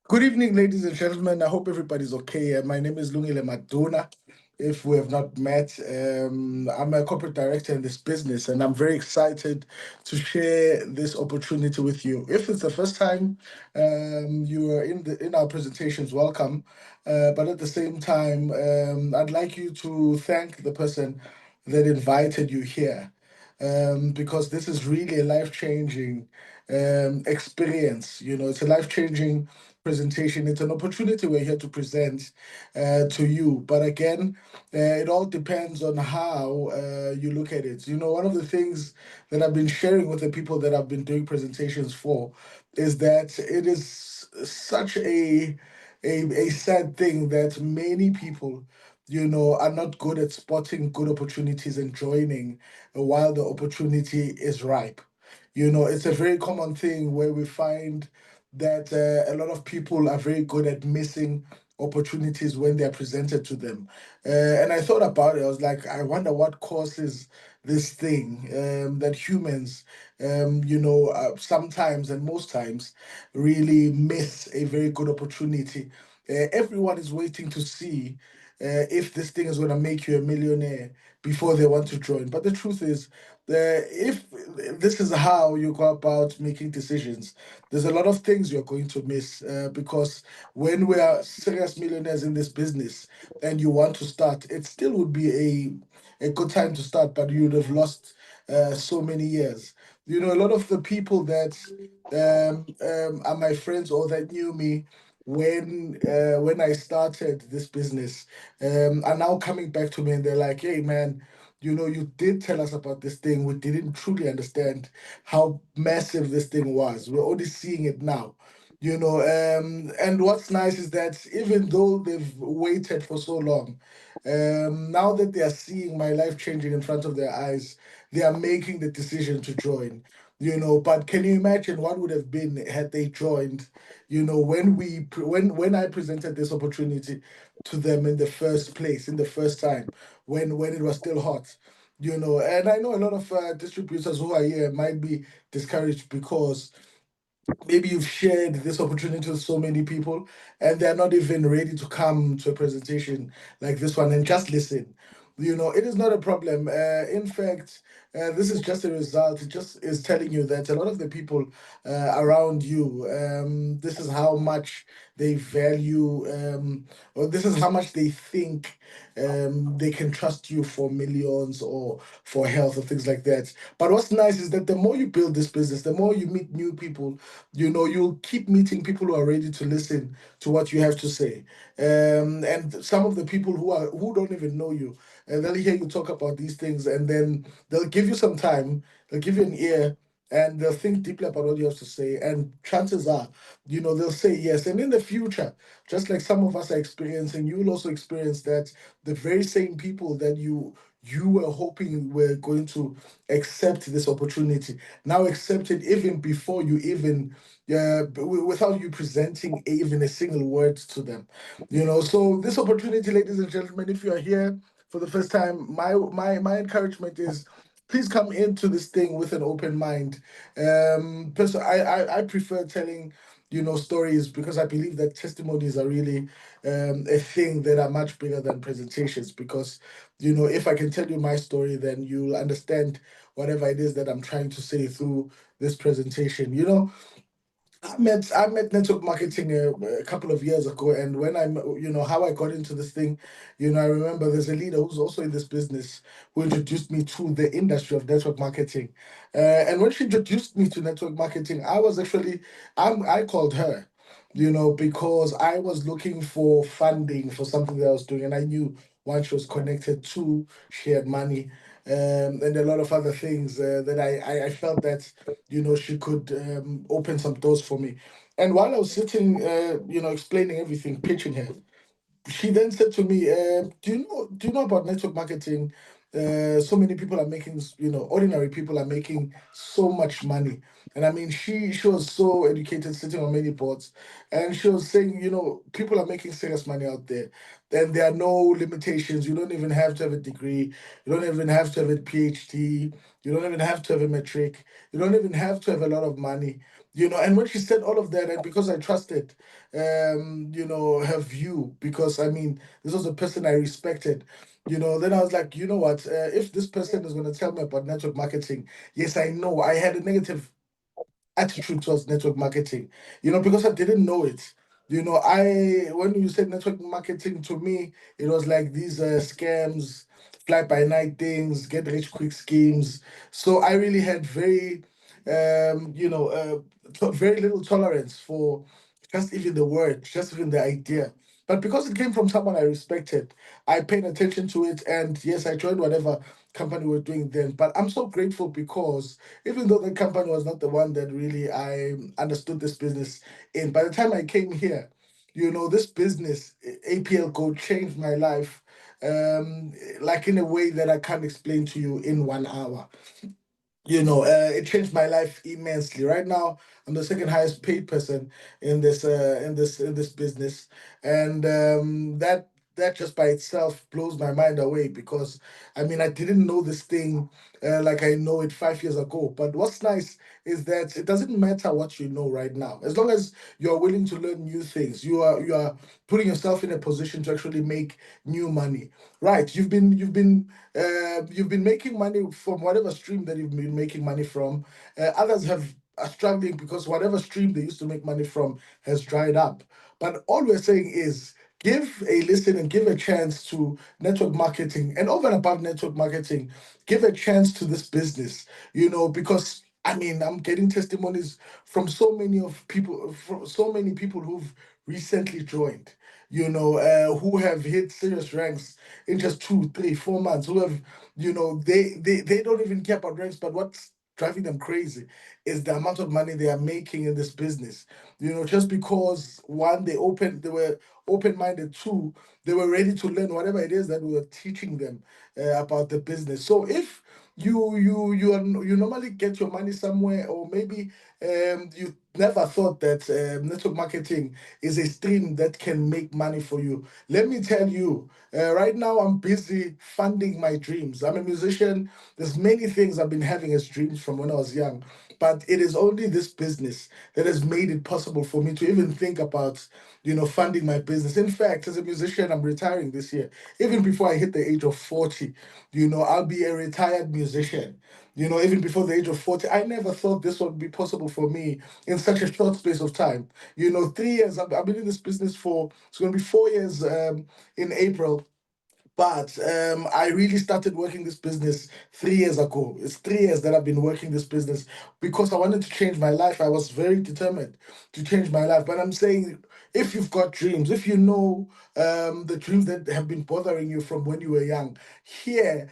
Good evening, ladies and gentlemen. I hope everybody's okay. My name is Lungile Maduna. If we have not met, I'm a corporate director in this business, and I'm very excited to share this opportunity with you. If it's the first time you are in our presentations, welcome. But at the same time, I'd like you to thank the person that invited you here, because this is really a life changing experience. It's a life changing presentation. It's an opportunity we're here to present to you. But again, it all depends on how you look at it. One of the things that I've been sharing with the people that I've been doing presentations for is that it is such a sad thing that many people are not good at spotting good opportunities and joining while the opportunity is ripe. It's a very common thing where we find that a lot of people are very good at missing opportunities when they're presented to them. And I thought about it. I was like, I wonder what causes this thing that humans, sometimes and most times really miss a very good opportunity. Everyone is waiting to see if this thing is going to make you a millionaire before they want to join. But the truth is, if this is how you go about making decisions, there's a lot of things you're going to miss because when we are serious millionaires in this business and you want to start, it still would be a good time to start, but you would have lost so many years. A lot of the people that are my friends or that knew me when I started this business are now coming back to me and they're like, "Hey, man, you did tell us about this thing. We didn't truly understand how massive this thing was. We're only seeing it now." And what's nice is that even though they've waited for so long, now that they are seeing my life changing in front of their eyes, they are making the decision to join. But can you imagine what would have been had they joined? When I presented this opportunity to them in the first place, in the first time, when it was still hot. And I know a lot of distributors who are here might be discouraged because maybe you've shared this opportunity with so many people and they're not even ready to come to a presentation like this one and just listen. It is not a problem. In fact, this is just a result. It just is telling you that a lot of the people around you, this is how much they value, or this is how much they think they can trust you for millions or for health or things like that. But what's nice is that the more you build this business, the more you meet new people, you'll keep meeting people who are ready to listen to what you have to say. And some of the people who don't even know you, and they'll hear you talk about these things, and then they'll give you some time, they'll give you an ear, and they'll think deeply about what you have to say. And chances are, they'll say yes. And in the future, just like some of us are experiencing, you will also experience that the very same people that you were hoping were going to accept this opportunity now accept it even before you even without you presenting even a single word to them. So this opportunity, ladies and gentlemen, if you are here for the first time, my encouragement is please come into this thing with an open mind. I prefer telling stories because I believe that testimonies are really a thing that are much bigger than presentations. Because if I can tell you my story, then you'll understand whatever it is that I'm trying to say through this presentation. I met network marketing a couple of years ago, and when how I got into this thing, I remember there's a leader who's also in this business who introduced me to the industry of network marketing, and when she introduced me to network marketing, I called her, because I was looking for funding for something that I was doing, and I knew once she was connected to, she had money. And a lot of other things that I felt that she could open some doors for me. And while I was sitting, explaining everything, pitching her, she then said to me, "Do you know about network marketing? So many people are making, ordinary people are making so much money." And I mean, she was so educated, sitting on many boards, and she was saying, people are making serious money out there, and there are no limitations. You don't even have to have a degree. You don't even have to have a PhD. You don't even have to have a metric. You don't even have to have a lot of money. And when she said all of that, and because I trusted, her view, because I mean, this was a person I respected, then I was like, you know what, if this person is going to tell me about network marketing, yes, I know I had a negative attitude towards network marketing, because I didn't know it. When you said network marketing to me, it was like these scams, fly by night things, get rich quick schemes. So I really had very little tolerance for just even the word, just even the idea. But because it came from someone I respected, I paid attention to it. And yes, I joined whatever company we were doing then. But I'm so grateful because even though the company was not the one that really I understood this business in, by the time I came here, this business, APL Go, changed my life, like in a way that I can't explain to you in 1 hour. It changed my life immensely. Right now, I'm the second highest paid person in this business, and that just by itself blows my mind away because I mean I didn't know this thing like I know it 5 years ago. But what's nice is that it doesn't matter what you know right now, as long as you're willing to learn new things. You are putting yourself in a position to actually make new money. Right? You've been making money from whatever stream that you've been making money from. Others are struggling because whatever stream they used to make money from has dried up. But all we're saying is give a listen and give a chance to network marketing, and over and above network marketing, give a chance to this business, because I mean, I'm getting testimonies from so many people who've recently joined, who have hit serious ranks in just 2, 3, 4 months, who have, they don't even care about ranks, but what's driving them crazy is the amount of money they are making in this business. Just because one, they were open-minded, two, they were ready to learn whatever it is that we were teaching them about the business. So if you normally get your money somewhere, or maybe you never thought that network marketing is a stream that can make money for you. Let me tell you, right now I'm busy funding my dreams. I'm a musician. There's many things I've been having as dreams from when I was young, but it is only this business that has made it possible for me to even think about, funding my business. In fact, as a musician, I'm retiring this year. Even before I hit the age of 40, I'll be a retired musician. Even before the age of 40, I never thought this would be possible for me in such a short space of time. 3 years, I've been in this business for, it's going to be 4 years in April. But I really started working this business 3 years ago. It's 3 years that I've been working this business because I wanted to change my life. I was very determined to change my life. But I'm saying, if you've got dreams, if you know the dreams that have been bothering you from when you were young, here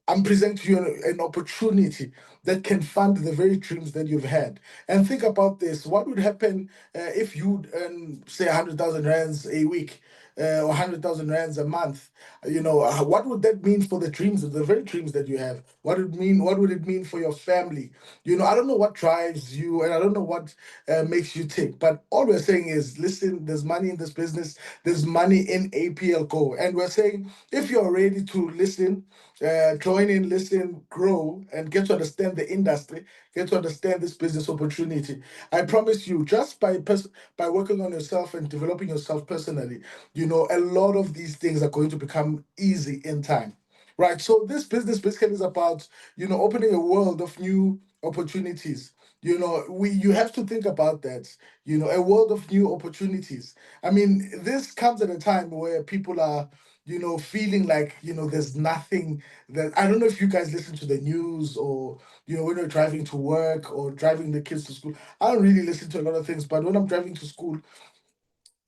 I'm presenting you an opportunity that can fund the very dreams that you've had. And think about this: what would happen if you earn, say, 100,000 rands a week? Or 100,000 rands a month? What would that mean for the dreams, the very dreams that you have? What would it mean for your family? I don't know what drives you, and I don't know what makes you tick. But all we're saying is, listen, there's money in this business. There's money in APL Go, and we're saying, if you're ready to listen, join in, listen, grow, and get to understand the industry, get to understand this business opportunity. I promise you, just by working on yourself and developing yourself personally, a lot of these things are going to become easy in time. Right. So this business basically is about, opening a world of new opportunities. You have to think about that, a world of new opportunities. I mean, this comes at a time where people are, feeling like, there's nothing that, I don't know if you guys listen to the news, or, when you're driving to work or driving the kids to school. I don't really listen to a lot of things, but when I'm driving to school,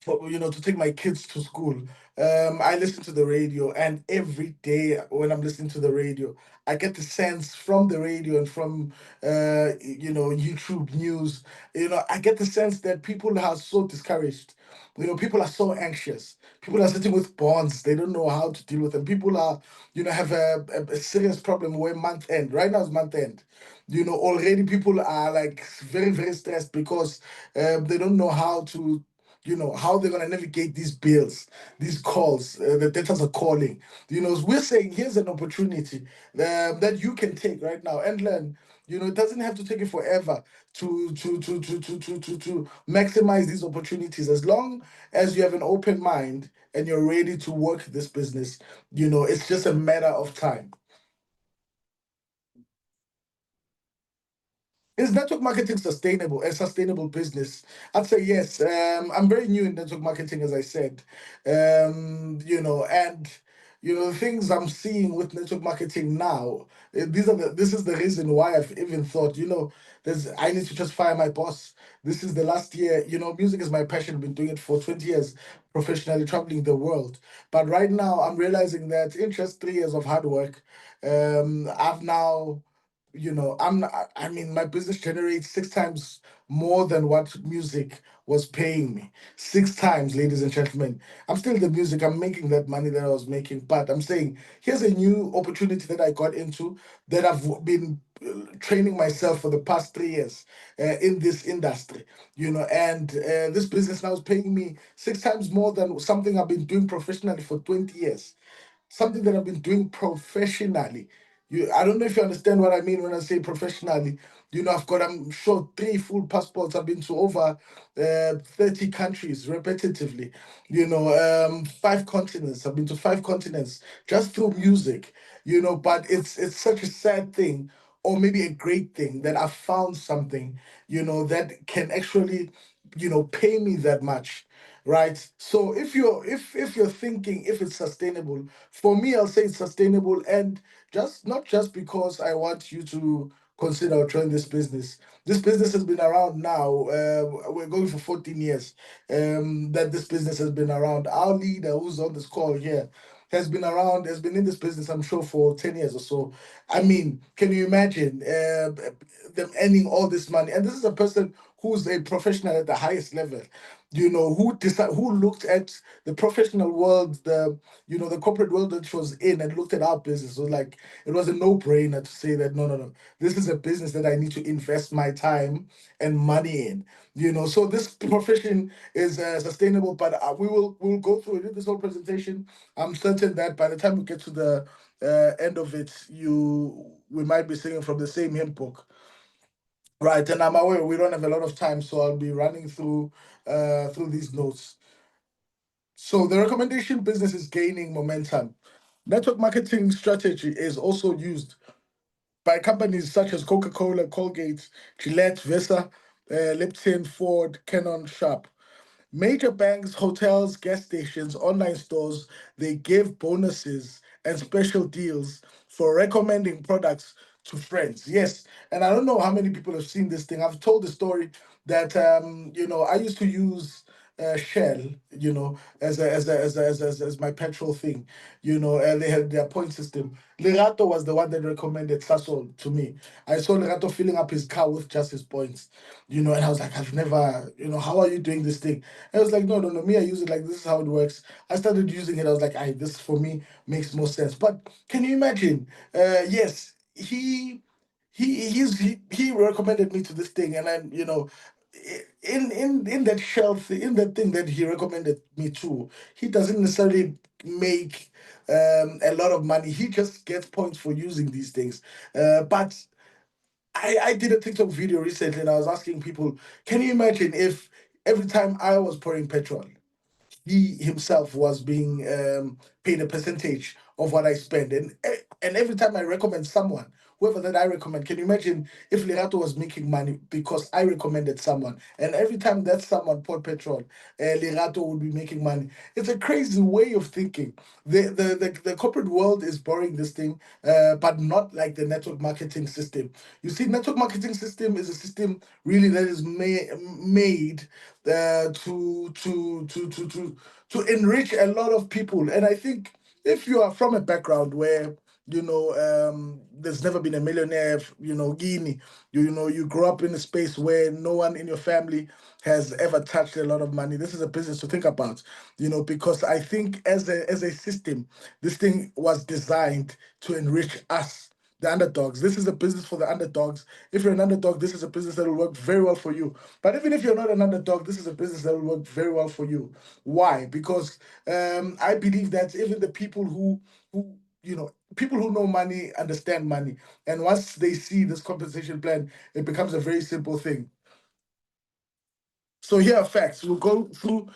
to take my kids to school, I listen to the radio, and every day when I'm listening to the radio, I get the sense from the radio and from YouTube news. I get the sense that people are so discouraged. People are so anxious. People are sitting with bonds. They don't know how to deal with them. People are, have a serious problem where month end. Right now is month end. Already people are like very, very stressed because they don't know how they're going to navigate these bills, these calls, the debtors are calling. We're saying, here's an opportunity that you can take right now and learn. It doesn't have to take you forever to maximize these opportunities. As long as you have an open mind and you're ready to work this business, it's just a matter of time. Is network marketing sustainable? A sustainable business? I'd say yes. I'm very new in network marketing, as I said. And the things I'm seeing with network marketing now. This is the reason why I've even thought, there's I need to just fire my boss. This is the last year. Music is my passion. I've been doing it for 20 years professionally, traveling the world. But right now, I'm realizing that in just 3 years of hard work, I've now I mean, my business generates 6 times more than what music was paying me. 6 times, ladies and gentlemen. I'm still in the music. I'm making that money that I was making, but I'm saying here's a new opportunity that I got into, that I've been training myself for the past 3 years in this industry. And this business now is paying me 6 times more than something I've been doing professionally for 20 years, something that I've been doing professionally. I don't know if you understand what I mean when I say professionally. I've got, I'm sure, 3 full passports. I've been to over 30 countries repetitively. 5 continents. I've been to 5 continents just through music. But it's such a sad thing, or maybe a great thing, that I found something, that can actually, pay me that much, right? So if you're thinking if it's sustainable, for me, I'll say it's sustainable, and just not just because I want you to consider or join this business. This business has been around now. We're going for 14 years. That this business has been around. Our leader, who's on this call here, has been around. Has been in this business, I'm sure, for 10 years or so. I mean, can you imagine them earning all this money? And this is a person who's a professional at the highest level. Who looked at the professional world, the corporate world that she was in, and looked at our business. So like, it was a no-brainer to say that no, no, no, this is a business that I need to invest my time and money in. So this profession is sustainable, but we'll go through it in this whole presentation. I'm certain that by the time we get to the end of it, we might be singing from the same hymn book. Right, and I'm aware we don't have a lot of time, so I'll be running through these notes. So the recommendation business is gaining momentum. Network marketing strategy is also used by companies such as Coca-Cola, Colgate, Gillette, Visa, Lipton, Ford, Canon, Sharp. Major banks, hotels, gas stations, online stores, they give bonuses and special deals for recommending products to friends. Yes, and I don't know how many people have seen this thing. I've told the story that I used to use Shell, as my petrol thing, and they had their point system. Lerato was the one that recommended Sasol to me. I saw Lerato filling up his car with just his points, and I was like, I've never, how are you doing this thing? And I was like, no, no, no, me, I use it like this is how it works. I started using it. I was like, this for me makes more sense. But can you imagine? Yes, he recommended me to this thing, and then in that shelf, in that thing that he recommended me to, he doesn't necessarily make a lot of money. He just gets points for using these things. But I did a TikTok video recently, and I was asking people, can you imagine if every time I was pouring petrol, he himself was being paid a percentage of what I spend. And every time I recommend someone, whoever that I recommend, can you imagine if Lerato was making money because I recommended someone? And every time that someone poured petrol, Lerato would be making money. It's a crazy way of thinking. The corporate world is borrowing this thing, but not like the network marketing system. You see, network marketing system is a system really that is made to enrich a lot of people. And I think if you are from a background where there's never been a millionaire, Guinea, you grow up in a space where no one in your family has ever touched a lot of money. This is a business to think about, because I think as a system, this thing was designed to enrich us, the underdogs. This is a business for the underdogs. If you're an underdog, this is a business that will work very well for you. But even if you're not an underdog, this is a business that will work very well for you. Why? Because I believe that even the people who people who know money understand money, and once they see this compensation plan, it becomes a very simple thing. So here are facts. We'll go through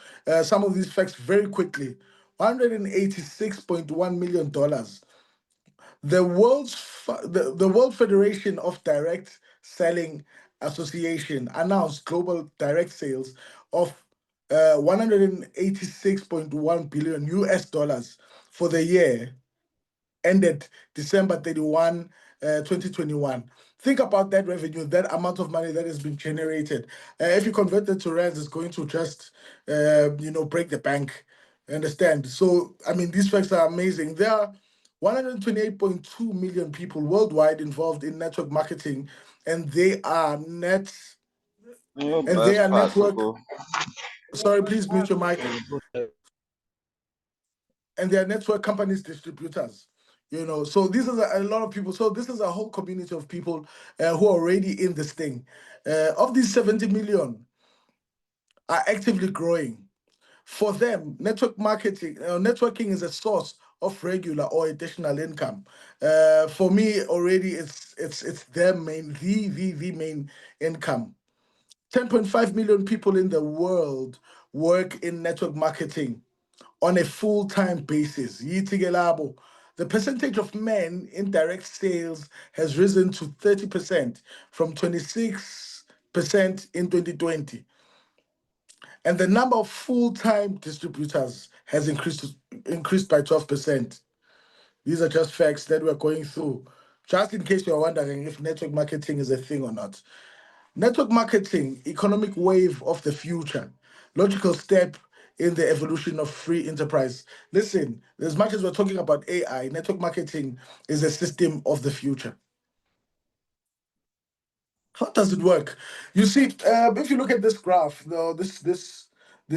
some of these facts very quickly. $186.1 million. The World Federation of Direct Selling Association announced global direct sales of 186.1 billion US dollars for the year ended December 31, 2021. Think about that revenue, that amount of money that has been generated. If you convert that to rands, it's going to just, break the bank. Understand? So, I mean, these facts are amazing. There are 128.2 million people worldwide involved in network marketing, and they are net Meu and they braço are passou, network. pô. Sorry, please mute your mic. And they're network companies, distributors. So this is a lot of people. So this is a whole community of people who are already in this thing. Of these 70 million are actively growing. For them, networking is a source of regular or additional income. For me, already it's their main, the main income. 10.5 million people in the world work in network marketing on a full-time basis. Yitigelabo. The percentage of men in direct sales has risen to 30% from 26% in 2020. And the number of full-time distributors has increased by 12%. These are just facts that we're going through. Just in case you're wondering if network marketing is a thing or not. Network marketing, economic wave of the future, logical step in the evolution of free enterprise. Listen, as much as we're talking about AI, network marketing is a system of the future. How does it work? You see, if you look at this graph, though, this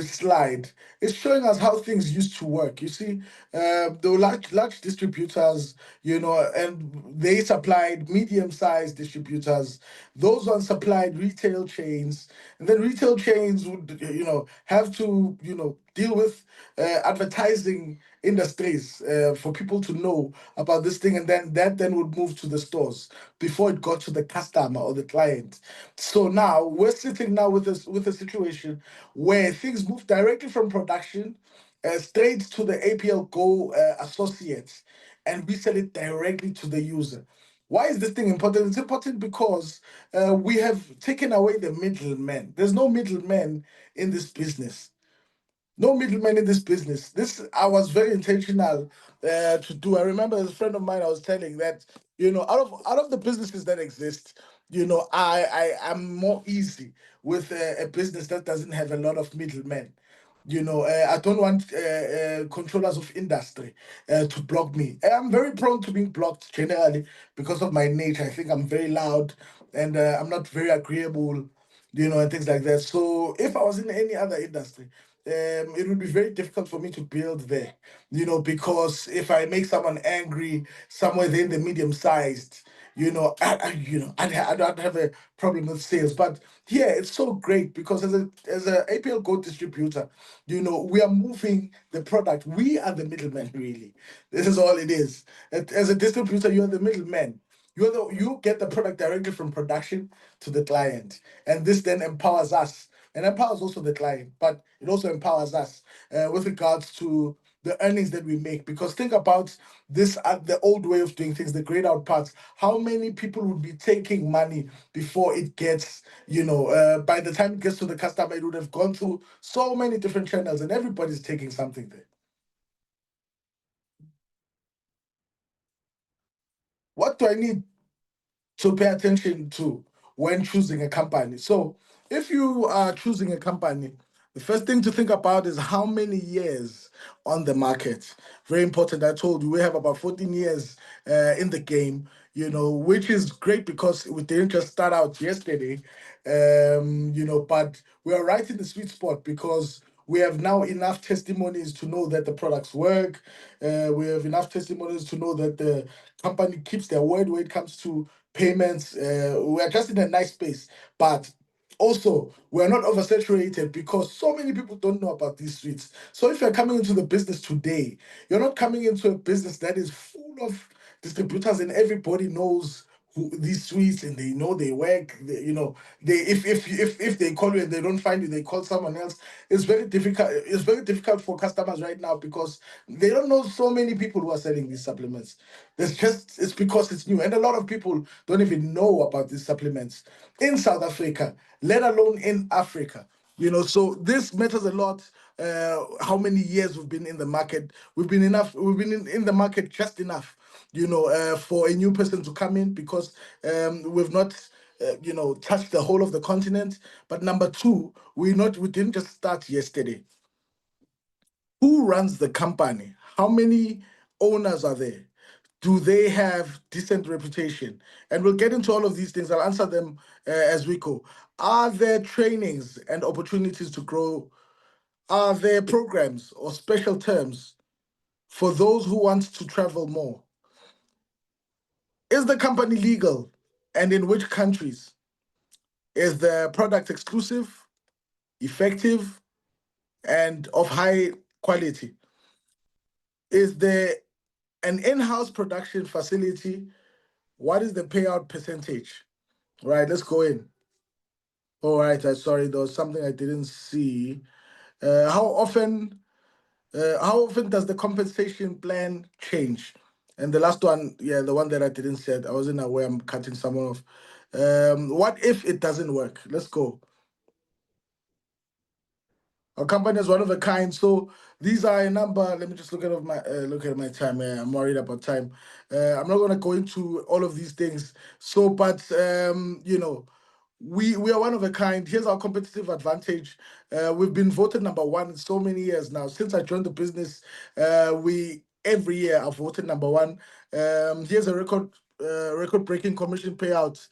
slide, it's showing us how things used to work. You see, the large distributors, and they supplied medium-sized distributors. Those ones supplied retail chains, and then retail chains would, have to, deal with advertising industries for people to know about this thing, and then that then would move to the stores before it got to the customer or the client. So now we're sitting now with a situation where things move directly from production straight to the APL Go associates, and we sell it directly to the user. Why is this thing important? It's important because we have taken away the middleman. There's no middleman in this business. No middleman in this business. This I was very intentional to do. I remember as a friend of mine, I was telling that out of the businesses that exist, I am more easy with a business that doesn't have a lot of middlemen. I don't want controllers of industry to block me. I'm very prone to being blocked generally because of my nature. I think I'm very loud and I'm not very agreeable, and things like that. So if I was in any other industry, it would be very difficult for me to build there, because if I make someone angry somewhere there in the medium sized, I'd have a problem with sales. But yeah, it's so great because as a APL Go distributor, we are moving the product. We are the middleman, really. This is all it is. As a distributor, you're the middleman. You get the product directly from production to the client, and this then empowers us and empowers also the client, but it also empowers us with regards to the earnings that we make. Because think about this the old way of doing things, the grayed out parts. How many people would be taking money before it gets, by the time it gets to the customer, it would have gone through so many different channels, and everybody's taking something there. What do I need to pay attention to when choosing a company? So, if you are choosing a company, the first thing to think about is how many years on the market. Very important. I told you we have about 14 years in the game, which is great because we didn't just start out yesterday, but we are right in the sweet spot because we have now enough testimonies to know that the products work. We have enough testimonies to know that the company keeps their word when it comes to payments. We are just in a nice space, but also we're not oversaturated because so many people don't know about these sweets. So if you're coming into the business today, you're not coming into a business that is full of distributors and everybody knows these sweets and they know they work. They if they call you and they don't find you, they call someone else. It's very difficult. It's very difficult for customers right now because they don't know so many people who are selling these supplements. It's because it's new, and a lot of people don't even know about these supplements in South Africa, let alone in Africa. So this matters a lot. How many years we've been in the market? We've been enough. We've been in the market just enough, for a new person to come in because we've not, touched the whole of the continent. But number two, we didn't just start yesterday. Who runs the company? How many owners are there? Do they have decent reputation? And we'll get into all of these things. I'll answer them as we go. Are there trainings and opportunities to grow? Are there programs or special terms for those who want to travel more? Is the company legal and in which countries? Is the product exclusive, effective, and of high quality? Is there an in-house production facility? What is the payout percentage? Right, let's go in. All right, sorry, there was something I didn't see. Uh, how often how often does the compensation plan change? And the last one, yeah, the one that I didn't say, I wasn't aware I'm cutting someone off. What if it doesn't work? Let's go. Our company is one of a kind. So these are a number. Let me just look at my time. I'm worried about time. I'm not gonna go into all of these things. So, but we are one of a kind. Here's our competitive advantage. We've been voted number one in so many years now. Since I joined the business, we every year I've voted number one. Here's a record-breaking commission payout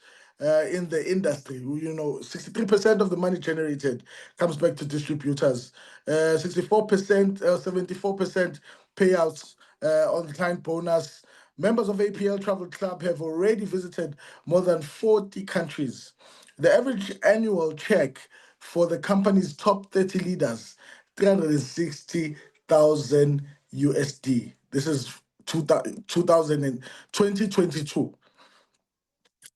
in the industry. 63% of the money generated comes back to distributors. 64%, 74% payouts on the client bonus. Members of APL Travel Club have already visited more than 40 countries. The average annual check for the company's top 30 leaders, 360,000 USD. This is 2000 and 2022.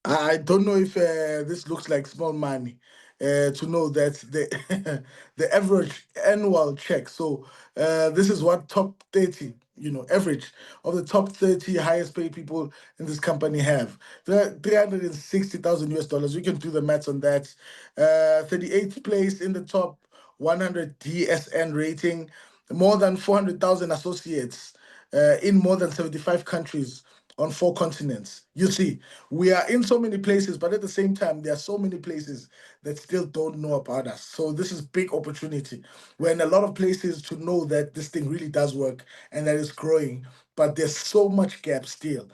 I don't know if this looks like small money to know that the the average annual check. So this is what top 30, average of the top 30 highest paid people in this company have. 360,000 US dollars. We can do the maths on that. 38th place in the top 100 DSN rating, more than 400,000 associates in more than 75 countries on 4 continents. You see, we are in so many places, but at the same time, there are so many places that still don't know about us. So this is big opportunity. We're in a lot of places to know that this thing really does work and that it's growing. But there's so much gap still,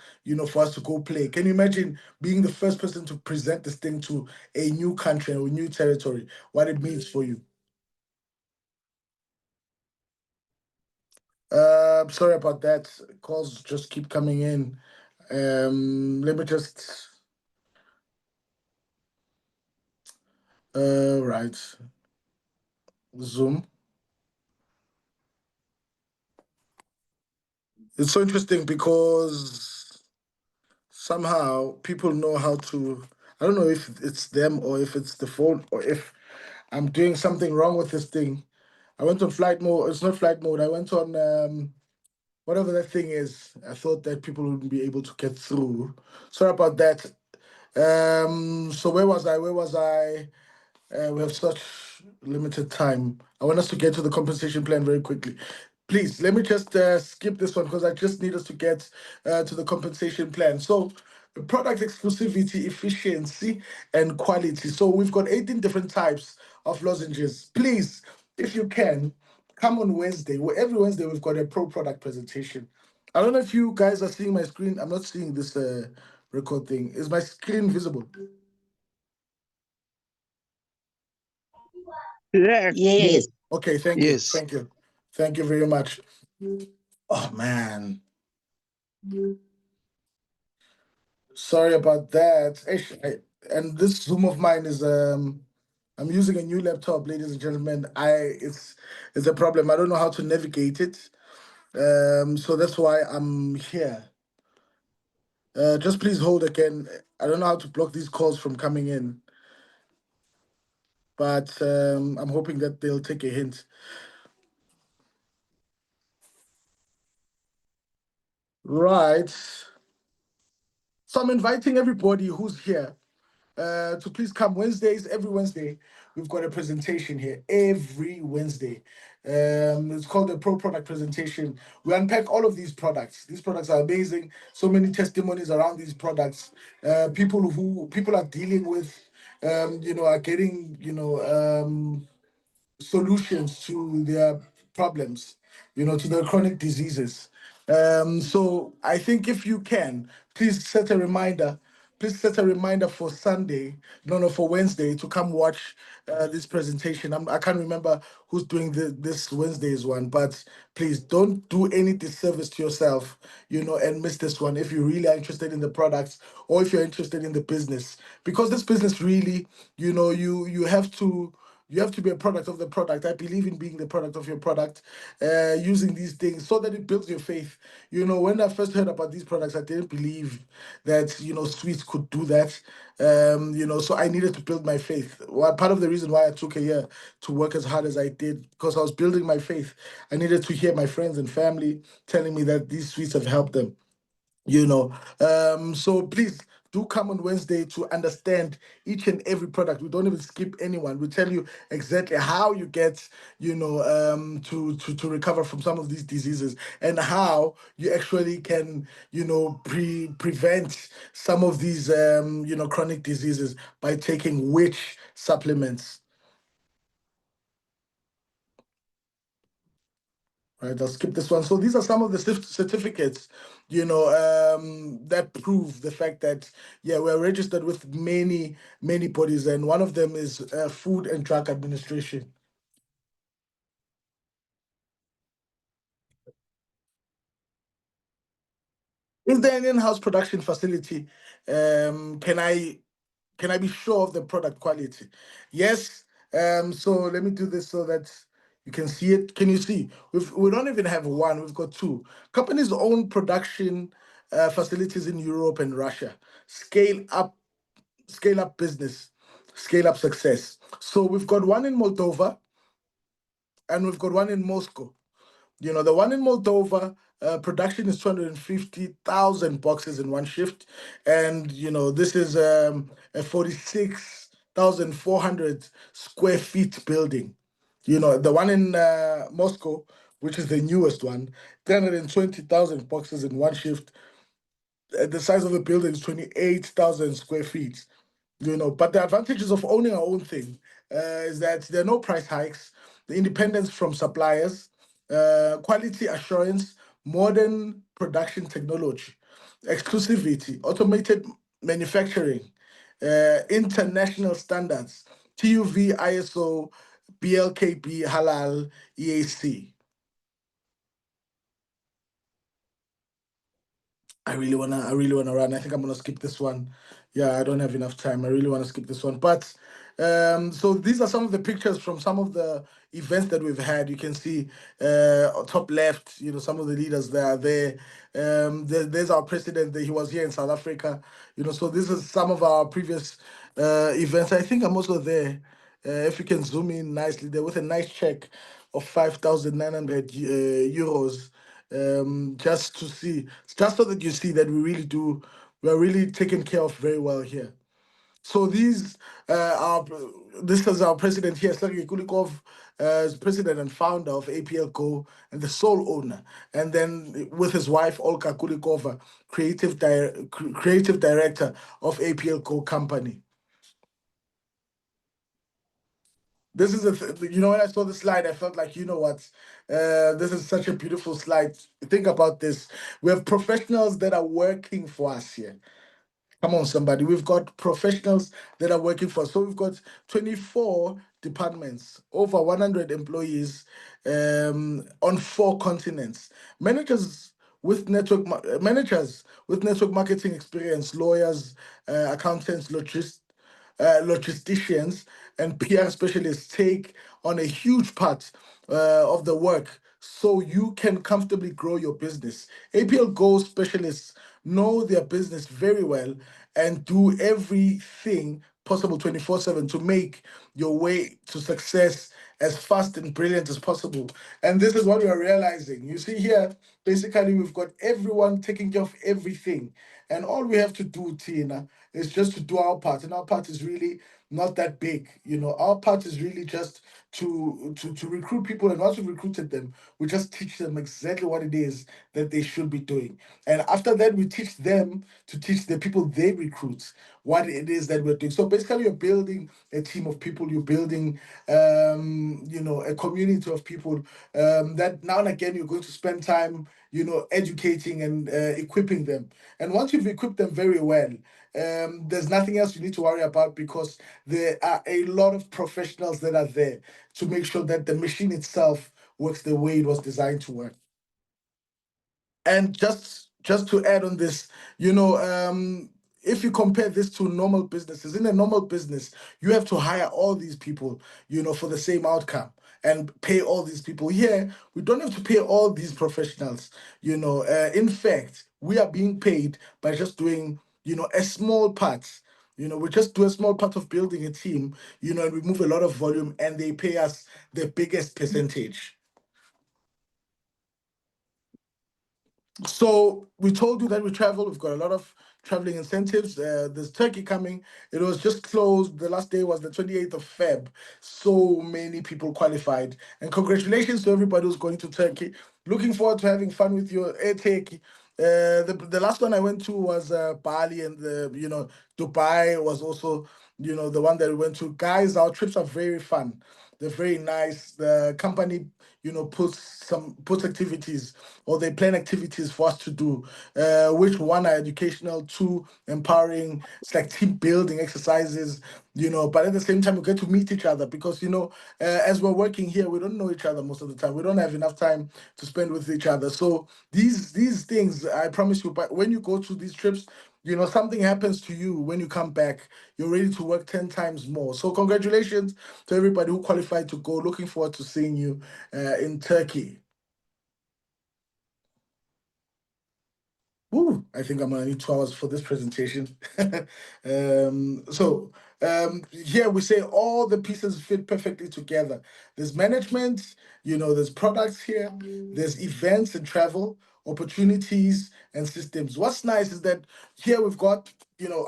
for us to go play. Can you imagine being the first person to present this thing to a new country or a new territory? What it means for you? Sorry about that. Calls just keep coming in. Let me just. Right. Zoom. It's so interesting because somehow people know how to. I don't know if it's them or if it's the phone or if I'm doing something wrong with this thing. I went on flight mode. It's not flight mode. I went on whatever that thing is. I thought that people wouldn't be able to get through. Sorry about that. So where was I? Where was I? We have such limited time. I want us to get to the compensation plan very quickly. Please, let me just skip this one because I just need us to get to the compensation plan. So, product exclusivity, efficiency, and quality. So, we've got 18 different types of lozenges. Please, if you can, come on Wednesday. Every Wednesday, we've got a pro product presentation. I don't know if you guys are seeing my screen. I'm not seeing this record thing. Is my screen visible? Yes. Yes. Okay, thank you. Yes. Thank you. Thank you very much. Oh man. Sorry about that. And this Zoom of mine is I'm using a new laptop, ladies and gentlemen. It's a problem. I don't know how to navigate it. So that's why I'm here. Just please hold again. I don't know how to block these calls from coming in, but I'm hoping that they'll take a hint. Right. So I'm inviting everybody who's here to please come Wednesdays. Every Wednesday, we've got a presentation here. Every Wednesday. It's called the Pro Product Presentation. We unpack all of these products. These products are amazing. So many testimonies around these products. People are dealing with, are getting, solutions to their problems, to their chronic diseases. So I think if you can, please set a reminder. Please set a reminder for Sunday, no, for Wednesday to come watch this presentation. I can't remember who's doing this Wednesday's one, but please don't do any disservice to yourself, and miss this one if you really are interested in the products or if you're interested in the business, because this business really, you have to be a product of the product. I believe in being the product of your product, using these things so that it builds your faith. When I first heard about these products, I didn't believe that, sweets could do that. So I needed to build my faith. Well, part of the reason why I took a year to work as hard as I did, because I was building my faith. I needed to hear my friends and family telling me that these sweets have helped them you know so please do come on Wednesday to understand each and every product. We don't even skip anyone. We tell you exactly how you get, to recover from some of these diseases, and how you actually can, prevent some of these, chronic diseases by taking which supplements. Right, I'll skip this one. So these are some of the certificates, that prove the fact that, yeah, we're registered with many, many bodies, and one of them is Food and Drug Administration. Is there an in-house production facility? Can I be sure of the product quality? Yes. So let me do this so that you can see it. Can you see? We don't even have one. We've got two. Companies own production facilities in Europe and Russia. Scale up, scale up business, scale up success. So we've got one in Moldova and we've got one in Moscow. The one in Moldova, production is 250,000 boxes in one shift. And, this is a 46,400 square feet building. The one in Moscow, which is the newest one, 320,000 boxes in one shift. The size of the building is 28,000 square feet. But the advantages of owning our own thing is that there are no price hikes, the independence from suppliers, quality assurance, modern production technology, exclusivity, automated manufacturing, international standards, TUV, ISO, BLKB, Halal, EAC. I really wanna run. I think I'm gonna skip this one. Yeah, I don't have enough time. I really wanna skip this one. But so these are some of the pictures from some of the events that we've had. You can see top left, some of the leaders that are there. There's our president. He was here in South Africa. So this is some of our previous events. I think I'm also there. If you can zoom in nicely there with a nice check of 5,900 euros, just to see, just so that you see that we're really taken care of very well here. So are this is our president here, Sergei Kulikov, is president and founder of APL Go and the sole owner, and then with his wife Olga Kulikova, creative director of APL Go company. This is when I saw the slide, I felt like, what? This is such a beautiful slide. Think about this. We have professionals that are working for us here. Come on, somebody. We've got professionals that are working for us. So we've got 24 departments, over 100 employees, on 4 continents. Managers with network marketing experience, lawyers, accountants, logistics, logisticians and PR specialists take on a huge part of the work so you can comfortably grow your business. APL Go specialists know their business very well and do everything possible 24/7 to make your way to success as fast and brilliant as possible. And this is what we are realizing. You see here, basically, we've got everyone taking care of everything. And all we have to do, Tina, is just to do our part. And our part is really not that big. Our part is really just to recruit people. And once we've recruited them, we just teach them exactly what it is that they should be doing. And after that, we teach them to teach the people they recruit what it is that we're doing. So basically, you're building a team of people. You're building, a community of people that now and again you're going to spend time, educating and equipping them. And once you've equipped them very well, there's nothing else you need to worry about because there are a lot of professionals that are there to make sure that the machine itself works the way it was designed to work. And just to add on this, if you compare this to normal businesses, in a normal business, you have to hire all these people, for the same outcome and pay all these people. Here, we don't have to pay all these professionals. In fact, we are being paid by just doing, a small part. We just do a small part of building a team, and we move a lot of volume, and they pay us the biggest percentage. So we told you that we travel. We've got a lot of traveling incentives. There's Turkey coming. It was just closed. The last day was the 28th of Feb. So many people qualified. And congratulations to everybody who's going to Turkey. Looking forward to having fun with you at Turkey. The last one I went to was Bali, and Dubai was also the one that we went to. Guys, our trips are very fun. They're very nice. The company puts activities, or they plan activities for us to do, which one are educational, two empowering. It's like team building exercises, but at the same time we get to meet each other because as we're working here, we don't know each other most of the time. We don't have enough time to spend with each other. So these things, I promise you, but when you go to these trips, something happens to you when you come back, you're ready to work 10 times more. So congratulations to everybody who qualified to go. Looking forward to seeing you in Turkey. Ooh, I think I'm gonna need 2 hours for this presentation. Here we say all the pieces fit perfectly together. There's management, there's products here, there's events and travel, opportunities and systems. What's nice is that here we've got,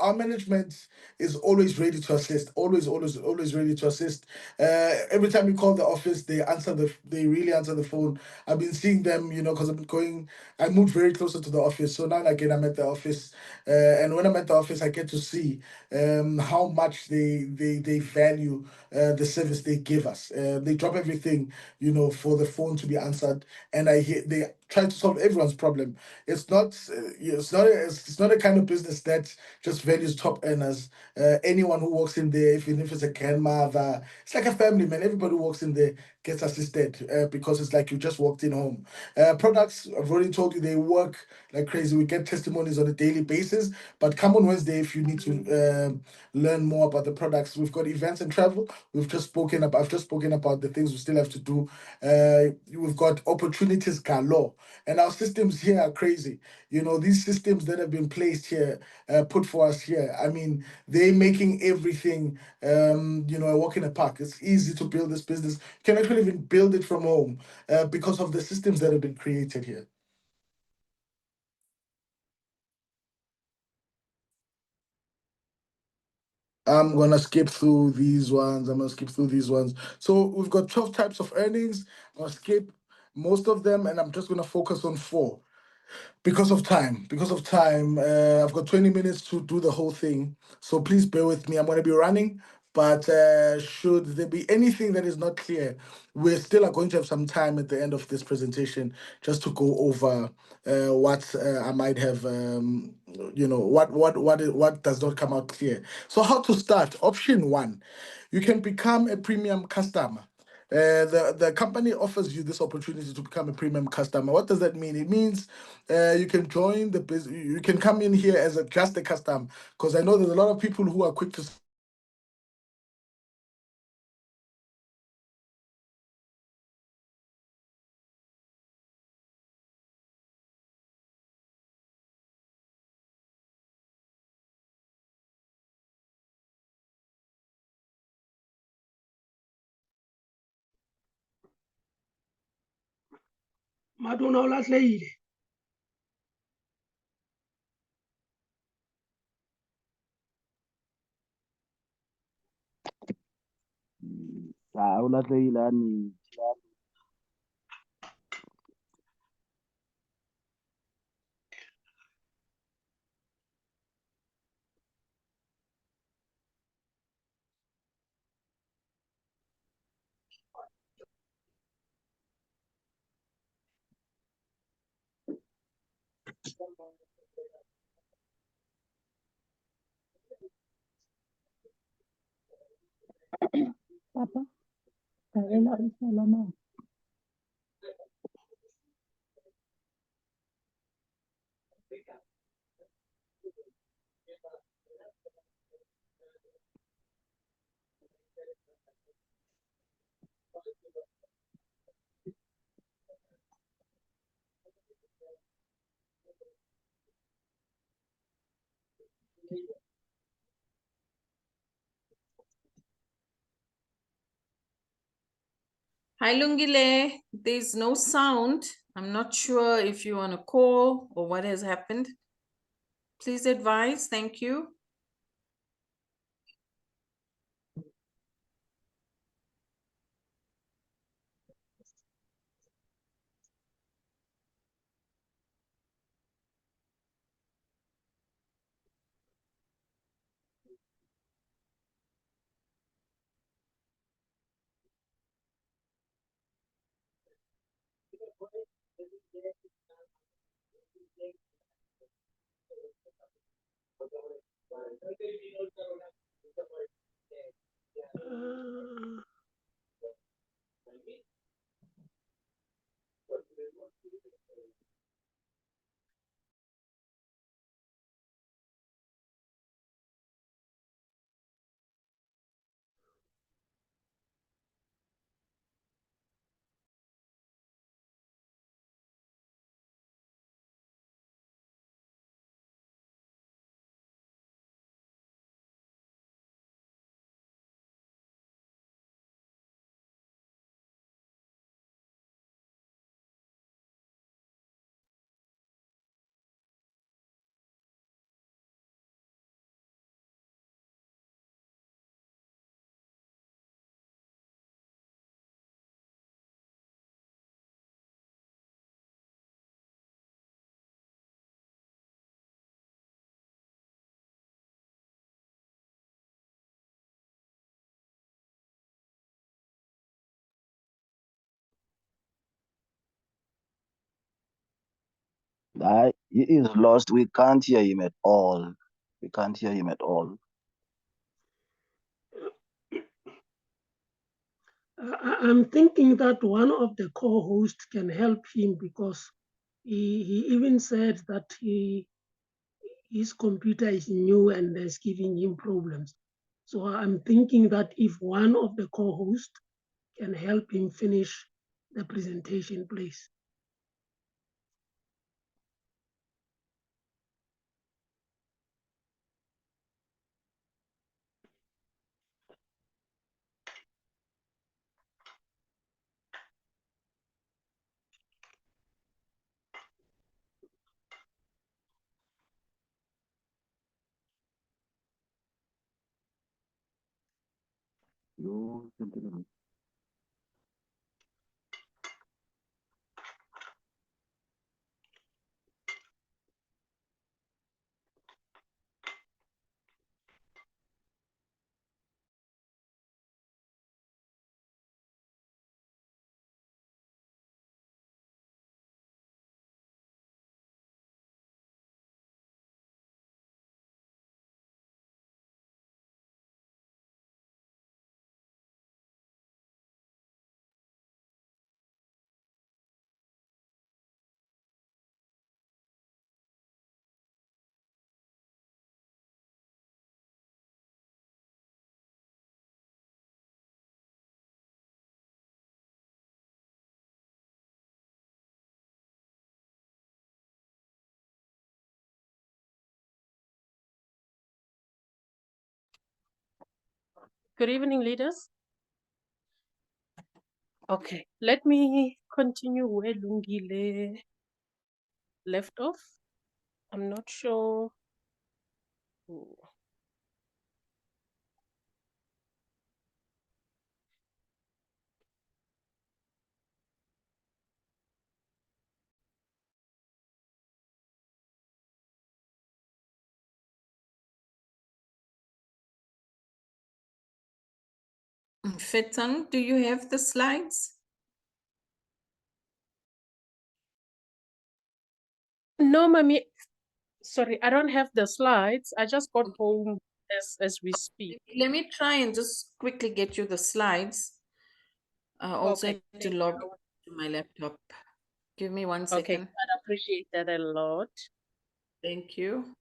our management is always ready to assist, always, always, always ready to assist. Every time you call the office, they really answer the phone. I've been seeing them, because I moved very closer to the office. So now and again, I'm at the office. And when I'm at the office, I get to see how much they value the service they give us. They drop everything, for the phone to be answered. And I hear they try to solve everyone's problem. It's not a kind of business that just values top earners. Anyone who walks in there, even if it's a grandmother, it's like a family, man. Everybody who walks in there gets assisted because it's like you just walked in home. Products, I've already told you, they work like crazy. We get testimonies on a daily basis. But come on Wednesday if you need to learn more about the products. We've got events and travel. I've just spoken about the things we still have to do. We've got opportunities galore, and our systems here are crazy. These systems that have been placed here, put for us here. I mean, they're making everything, a walk in the park. It's easy to build this business. You can actually even build it from home because of the systems that have been created here. I'm gonna skip through these ones. I'm gonna skip through these ones. So we've got 12 types of earnings. I'm gonna skip most of them, and I'm just gonna focus on four because of time. I've got 20 minutes to do the whole thing. So please bear with me. I'm going to be running, but should there be anything that is not clear, we still are going to have some time at the end of this presentation just to go over what I might have, what does not come out clear. So how to start? Option one, you can become a premium customer. The company offers you this opportunity to become a premium customer. What does that mean? It means you can join the business. You can come in here as just a customer, because I know there's a lot of people who are quick to Maduna o lahlehile. O lahlehile a ne. Papa, Karela o salama. Hi, Lungile. There's no sound. I'm not sure if you want to call or what has happened. Please advise. Thank you. He is lost. We can't hear him at all. We can't hear him at all. I'm thinking that one of the co-hosts can help him because he even said that his computer is new and is giving him problems. So I'm thinking that if one of the co-hosts can help him finish the presentation, please. Good evening, leaders. Okay, let me continue where Lungile left off. I'm not sure. Fetsang, do you have the slides? No, mommy. Sorry, I don't have the slides. I just got home as we speak. Let me try and just quickly get you the slides. I also Okay, have to log to my laptop. Give me 1 okay, second. I'd appreciate that a lot. Thank you.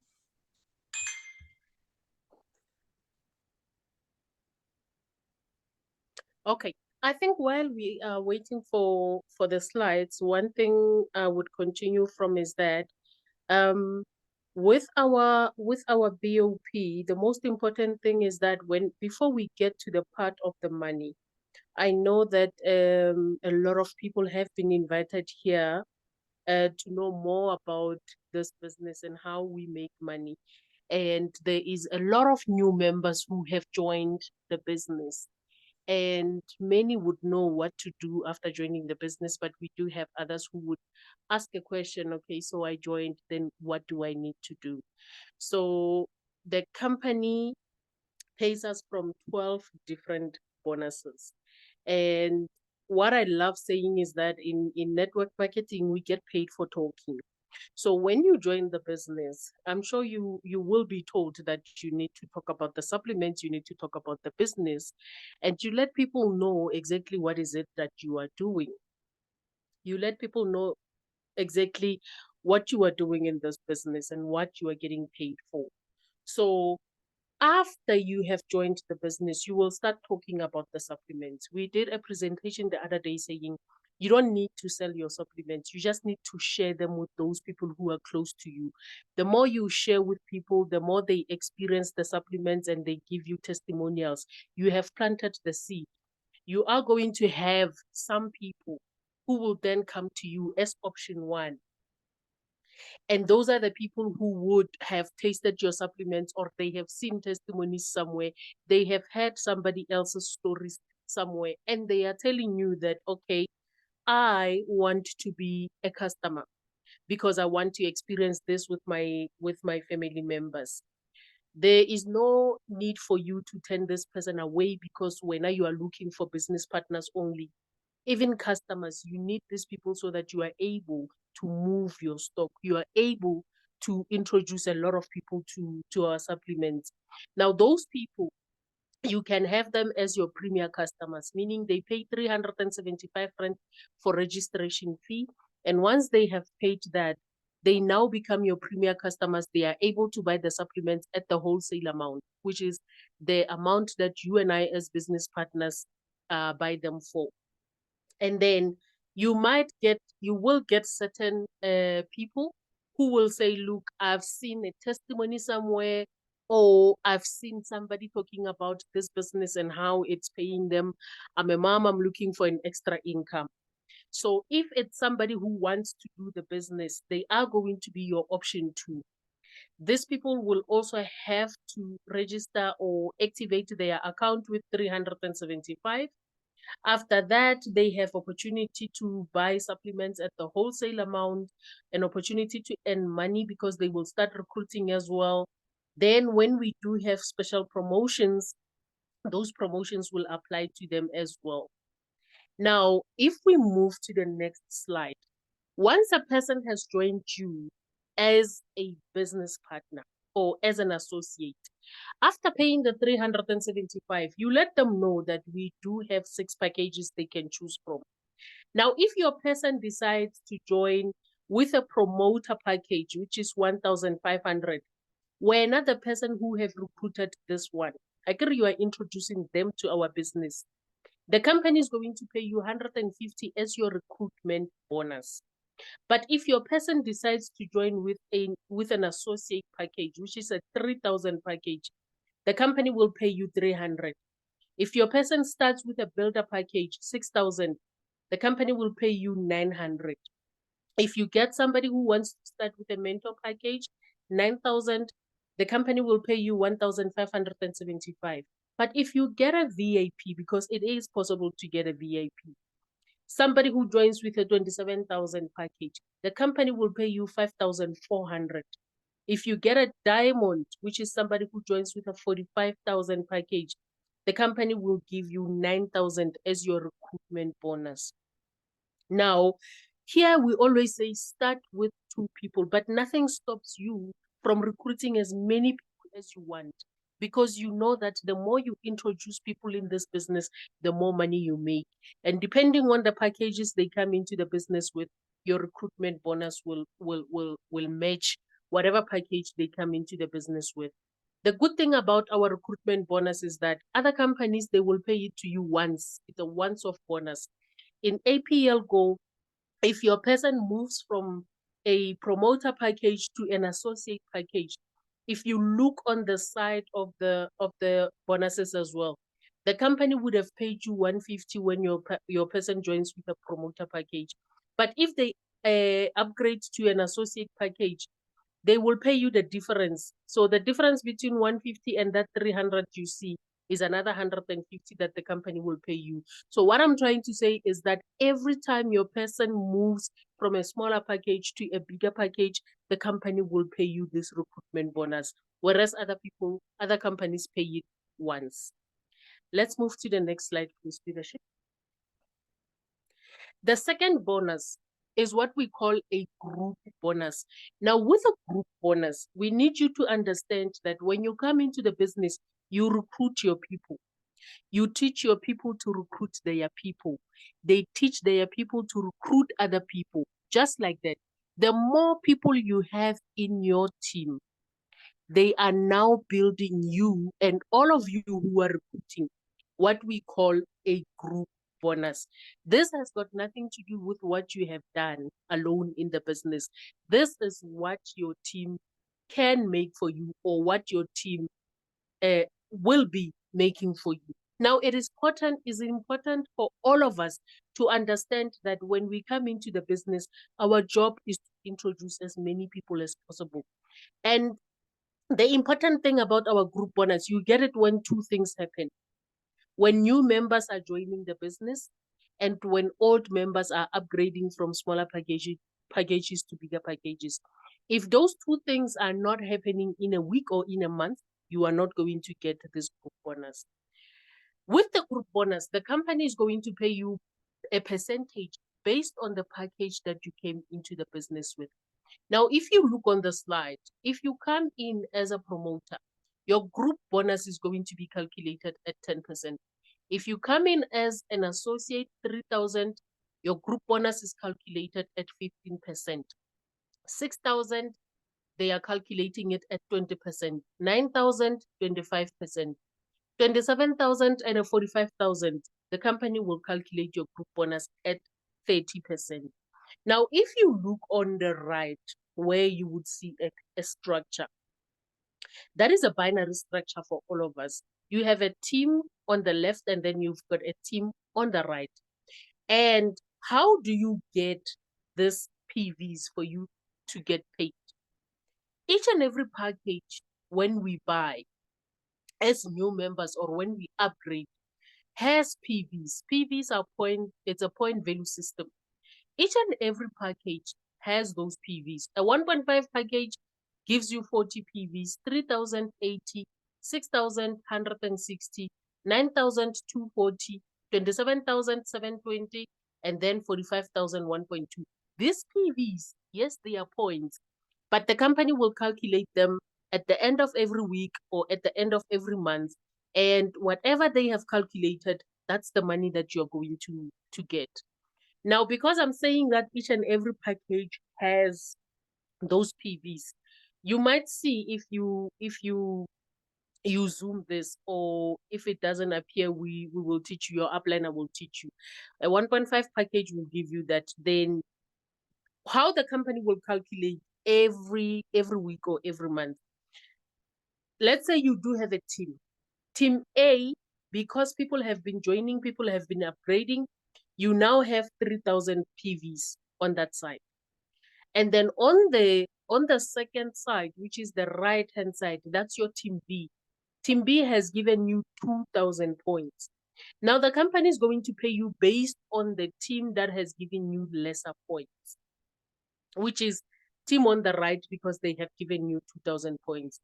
Okay, I think while we are waiting for the slides, one thing I would continue from is that um with our BOP, the most important thing is that when before we get to the part of the money, I know that a lot of people have been invited here to know more about this business and how we make money. And there is a lot of new members who have joined the business. And many would know what to do after joining the business, but we do have others who would ask a question, okay, so I joined, then what do I need to do? So the company pays us from 12 different bonuses. And what I love saying is that in network marketing, we get paid for talking. So when you join the business, I'm sure you will be told that you need to talk about the supplements, you need to talk about the business, and you let people know exactly what is it that you are doing. You let people know exactly what you are doing in this business and what you are getting paid for. So after you have joined the business, you will start talking about the supplements. We did a presentation the other day saying you don't need to sell your supplements. You just need to share them with those people who are close to you. The more you share with people, the more they experience the supplements and they give you testimonials. You have planted the seed. You are going to have some people who will then come to you as option one, and those are the people who would have tasted your supplements, or they have seen testimonies somewhere. They have heard somebody else's stories somewhere, and they are telling you that, okay, I want to be a customer because I want to experience this with my family members. There is no need for you to turn this person away because when you are looking for business partners only, even customers, you need these people so that you are able to move your stock. You are able to introduce a lot of people to our supplements. Now, those people, you can have them as your premier customers, meaning they pay 375 rand for registration fee. And once they have paid that, they now become your premier customers. They are able to buy the supplements at the wholesale amount, which is the amount that you and I as business partners buy them for. And then you will get certain people who will say, look, I've seen a testimony somewhere, or I've seen somebody talking about this business and how it's paying them. I'm a mom, I'm looking for an extra income. So if it's somebody who wants to do the business, they are going to be your option too. These people will also have to register or activate their account with 375. After that, they have opportunity to buy supplements at the wholesale amount, an opportunity to earn money because they will start recruiting as well. Then when we do have special promotions, those promotions will apply to them as well. Now, if we move to the next slide, once a person has joined you as a business partner or as an associate, after paying the 375, you let them know that we do have 6 packages they can choose from. Now, if your person decides to join with a promoter package, which is 1,500, where another person who have recruited this one, I agree you are introducing them to our business, the company is going to pay you 150 as your recruitment bonus. But if your person decides to join with an associate package, which is a 3,000 package, the company will pay you 300. If your person starts with a builder package, 6,000, the company will pay you 900. If you get somebody who wants to start with a mentor package, 9,000, the company will pay you 1,575. But if you get a VIP, because it is possible to get a VIP, somebody who joins with a 27,000 package, the company will pay you 5,400. If you get a diamond, which is somebody who joins with a 45,000 package, the company will give you 9,000 as your recruitment bonus. Now, here we always say start with 2 people, but nothing stops you from recruiting as many people as you want, because you know that the more you introduce people in this business, the more money you make. And depending on the packages they come into the business with, your recruitment bonus will match whatever package they come into the business with. The good thing about our recruitment bonus is that other companies, they will pay it to you once. It's a once-off bonus. In APL Go, if your person moves from a promoter package to an associate package, if you look on the side of the bonuses as well, the company would have paid you 150 when your person joins with a promoter package. But if they upgrade to an associate package, they will pay you the difference. So the difference between 150 and that 300 you see is another 150 that the company will pay you. So what I'm trying to say is that every time your person moves from a smaller package to a bigger package, the company will pay you this recruitment bonus, whereas other companies pay it once. Let's move to the next slide, please, leadership. The second bonus is what we call a group bonus. Now, with a group bonus, we need you to understand that when you come into the business, you recruit your people. You teach your people to recruit their people. They teach their people to recruit other people. Just like that. The more people you have in your team, they are now building you and all of you who are recruiting what we call a group bonus. This has got nothing to do with what you have done alone in the business. This is what your team can make for you, or what your team will be making for you. Now, it is important for all of us to understand that when we come into the business, our job is to introduce as many people as possible. And the important thing about our group bonus, you get it when 2 things happen. When new members are joining the business, and when old members are upgrading from smaller packages to bigger packages. If those 2 things are not happening in a week or in a month, you are not going to get this group bonus. With the group bonus, the company is going to pay you a percentage based on the package that you came into the business with. Now, if you look on the slide, if you come in as a promoter, your group bonus is going to be calculated at 10%. If you come in as an associate, 3,000, your group bonus is calculated at 15%. 6,000, they are calculating it at 20%. 9,000, 25%. 27,000 and 45,000, the company will calculate your group bonus at 30%. Now, if you look on the right, where you would see a structure, that is a binary structure for all of us. You have a team on the left, and then you've got a team on the right. And how do you get this PVs for you to get paid? Each and every package, when we buy as new members or when we upgrade, has PVs. PVs are it's a point value system. Each and every package has those PVs. A 1.5 package gives you 40 PVs, 3,080, 6,160, 9,240, 27,720, and then 45,000, 1.2. These PVs, yes, they are points, but the company will calculate them at the end of every week or at the end of every month. And whatever they have calculated, that's the money that you're going to get. Now, because I'm saying that each and every package has those PVs, you might see if you zoom this, or if it doesn't appear, we will teach you. Your upliner will teach you. A 1.5 package will give you that. Then how the company will calculate every week or every month. Let's say you do have a team. Team A, because people have been joining, people have been upgrading, you now have 3,000 PVs on that side. And then on the second side, which is the right-hand side, that's your team B. Team B has given you 2,000 points. Now the company is going to pay you based on the team that has given you lesser points, which is team on the right, because they have given you 2,000 points.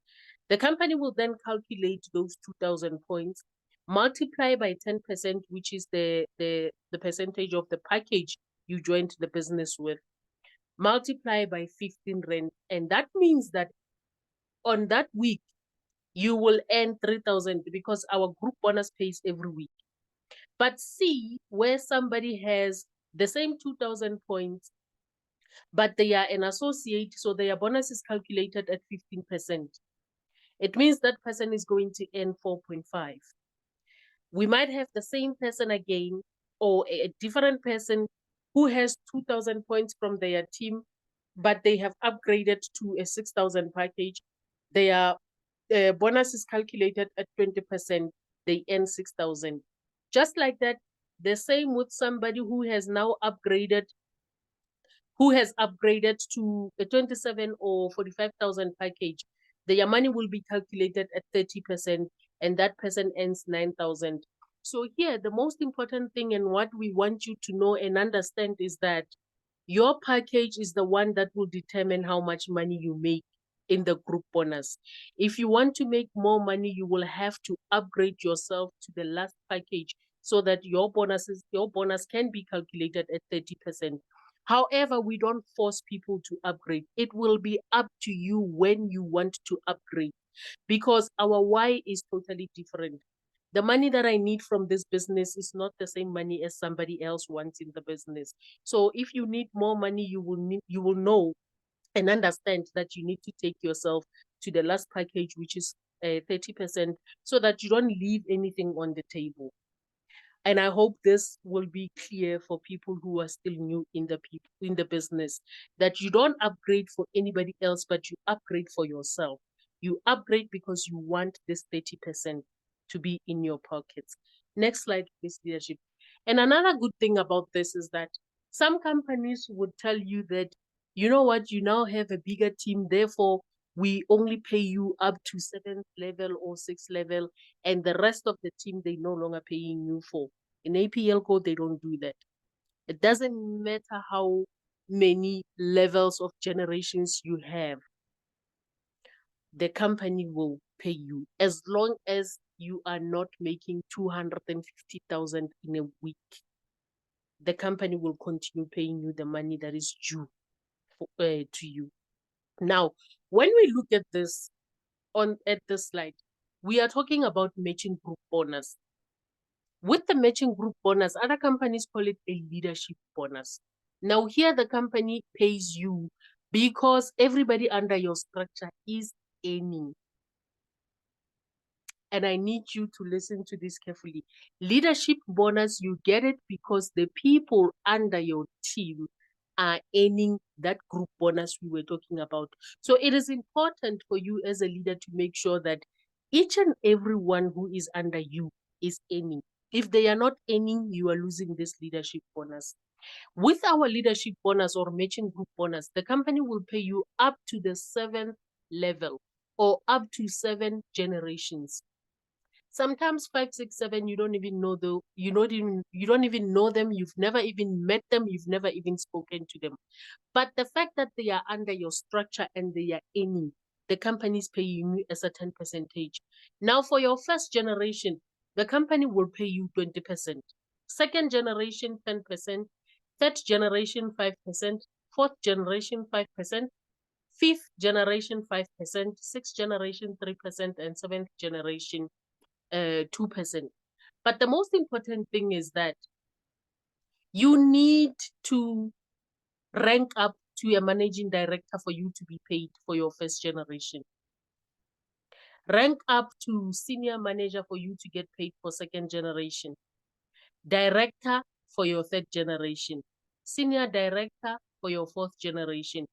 The company will then calculate those 2,000 points, multiply by 10%, which is the percentage of the package you joined the business with, multiply by 15 rand. And that means that on that week, you will earn 3,000, because our group bonus pays every week. But see, where somebody has the same 2,000 points, but they are an associate, so their bonus is calculated at 15%. It means that person is going to earn 4.5. We might have the same person again, or a different person who has 2,000 points from their team, but they have upgraded to a 6,000 package. Their bonus is calculated at 20%. They earn 6,000. Just like that, the same with somebody who has now upgraded, to a 27 or 45,000 package. Their money will be calculated at 30%, and that person earns 9,000. So here, the most important thing and what we want you to know and understand is that your package is the one that will determine how much money you make in the group bonus. If you want to make more money, you will have to upgrade yourself to the last package so that your bonus can be calculated at 30%. However, we don't force people to upgrade. It will be up to you when you want to upgrade, because our why is totally different. The money that I need from this business is not the same money as somebody else wants in the business. So if you need more money, you will know and understand that you need to take yourself to the last package, which is 30%, so that you don't leave anything on the table. And I hope this will be clear for people who are still new in the business, that you don't upgrade for anybody else, but you upgrade for yourself. You upgrade because you want this 30% to be in your pockets. Next slide, please, leadership. And another good thing about this is that some companies would tell you that, you know what, you now have a bigger team, therefore we only pay you up to 7th level or 6th level, and the rest of the team, they no longer paying you for. In APL code, they don't do that. It doesn't matter how many levels of generations you have, the company will pay you as long as you are not making 250,000 in a week. The company will continue paying you the money that is due to you. Now, when we look at this at this slide, we are talking about matching group bonus. With the matching group bonus, other companies call it a leadership bonus. Now here the company pays you because everybody under your structure is earning. And I need you to listen to this carefully. Leadership bonus, you get it because the people under your team are earning that group bonus we were talking about. So it is important for you as a leader to make sure that each and everyone who is under you is earning. If they are not earning, you are losing this leadership bonus. With our leadership bonus or matching group bonus, the company will pay you up to the 7th level or up to 7 generations. Sometimes 5, 6, 7, you don't even know you don't even know them, you've never even met them, you've never even spoken to them. But the fact that they are under your structure and they are earning, the company is paying you a certain percentage. Now for your first generation, the company will pay you 20%. Second generation, 10%. Third generation, 5%. Fourth generation, 5%. Fifth generation, 5%. Sixth generation, 3%. And seventh generation, 2%. But the most important thing is that you need to rank up to a managing director for you to be paid for your first generation. Rank up to senior manager for you to get paid for second generation. Director for your third generation. Senior director for your fourth generation.